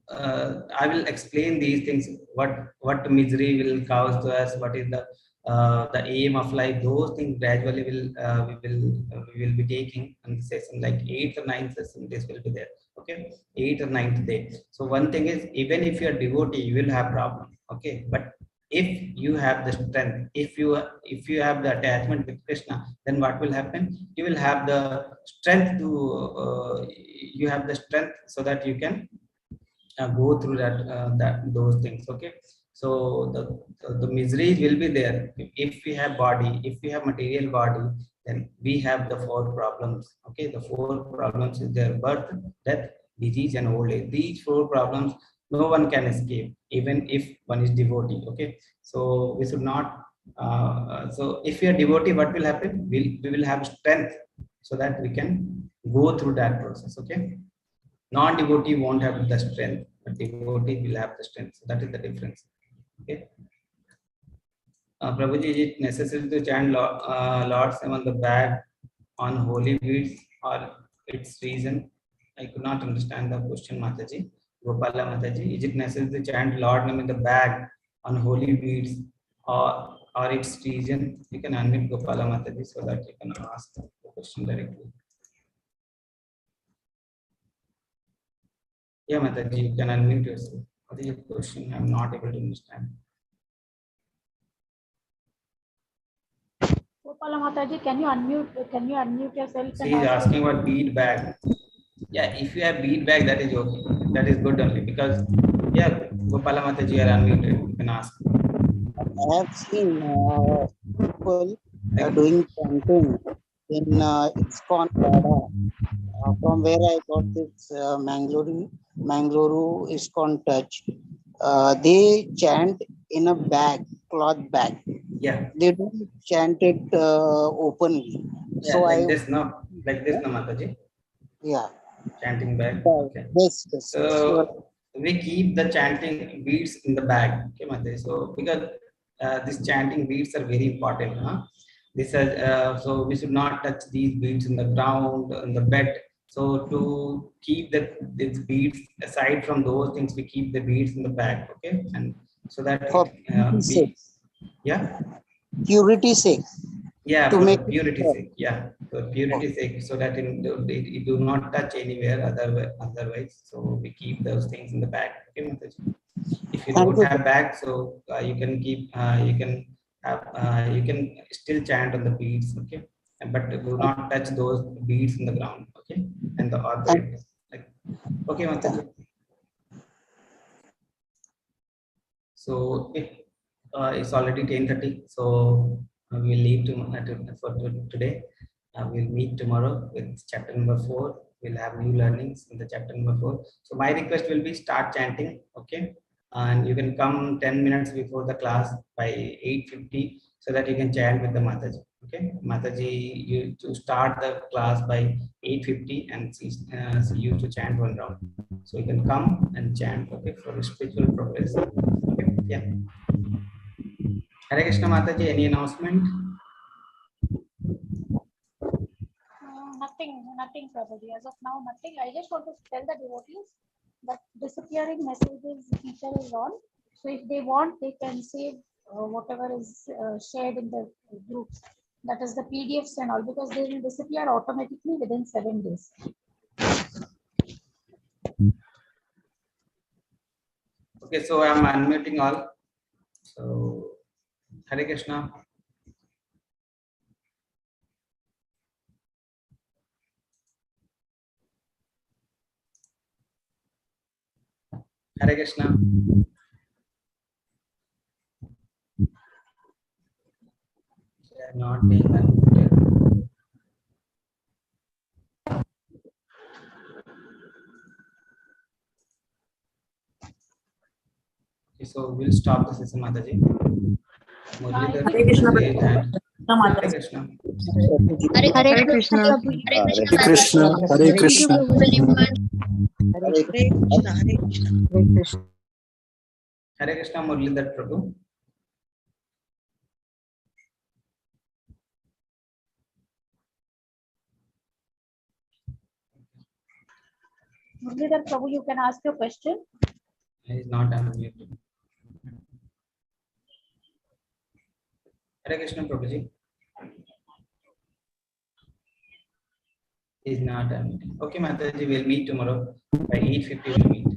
I will explain these things. What misery will cause to us? What is the aim of life? Those things gradually we will be taking in the session, like eighth or ninth session. This will be there. Okay, eighth or ninth day. So one thing is, even if you are devotee, you will have problem. Okay, but if you have the strength, if you have the attachment with Krishna, then what will happen? You will have the strength to you have the strength so that you can go through that those things. Okay, so the miseries will be there. If we have body, if we have material body, then we have the four problems. Okay, the four problems is there: birth, death, disease, and old age. These four problems no one can escape, even if one is devotee. Okay, so we should not so if we are devotee, what will happen? We will have strength so that we can go through that process. Okay, non-devotee won't have the strength, but devotee will have the strength. So that is the difference. Okay. Prabhuji, is it necessary to chant Lord's name on the bag on holy weeds, or its reason? I could not understand the question, Mataji. Gopala Mataji, is it necessary to chant Lord name in the bag on holy beads or its region? You can unmute Gopala Mataji so that you can ask the question directly. Yeah, Mataji, you can unmute yourself. What is your question? I'm not able to understand. Gopala Mataji, can you unmute yourself? She is asking about bead bag. Yeah, if you have bead bag, that is okay. That is good only because, yeah, Gopala Mataji, you are unmuted. You can ask. I have seen people doing chanting in ISKCON Radha, from where I got this Mangaluru ISKCON touch. They chant in a bag, cloth bag. Yeah. They don't chant it openly. Yeah, So like this, no? Like this, no, Mataji? Yeah. Chanting bag. Yeah, Okay. yes, yes. So we keep the chanting beads in the bag. Okay, Mataji. So because these chanting beads are very important. Huh? This is, so we should not touch these beads in the ground, on the bed. So to keep these beads aside from those things, we keep the beads in the bag. Okay, and so that For purity's sake. Yeah. Purity's sake. Yeah, To for make the purity's sake. Yeah, for purity's sake, so that it do not touch anywhere otherwise. So we keep those things in the bag. Okay, Mataji. If you Thank don't you. have bag, so you can keep, you can have, you can still chant on the beads. Okay, but do not touch those beads in the ground. Okay, and the other. Like, okay, Mataji. So it's already 10:30. So we'll leave for today. We'll meet tomorrow with chapter number 4. We'll have new learnings in the chapter number 4. So my request will be start chanting, okay? And you can come 10 minutes before the class by 8:50 so that you can chant with the Mataji. Okay, Mataji, you to start the class by 8:50 and see you to chant one round. So you can come and chant, okay, for spiritual progress. Okay, yeah. Hare Krishna Mataji, any announcement? Nothing, Prabhuji. As of now, nothing. I just want to tell the devotees that disappearing messages feature is on. So if they want, they can save whatever is shared in the groups. That is the PDFs and all, because they will disappear automatically within 7 days. Okay, so I'm unmuting all. So Hare Krishna. Hare Krishna. They are not being unmuted. Okay, so we'll stop the session, Mataji. Muralidhar, Hare Krishna. raise hand. Hare Krishna. Hare Krishna. Hare Krishna, Hare Krishna. Hare Krishna, Muralidhar Prabhu. Muralidhar Prabhu, you can ask your question. He is not unmuted. Hare Krishna, Prabhuji. He is not unmuted. Okay, Mataji, we'll meet tomorrow by 8:50. We'll meet.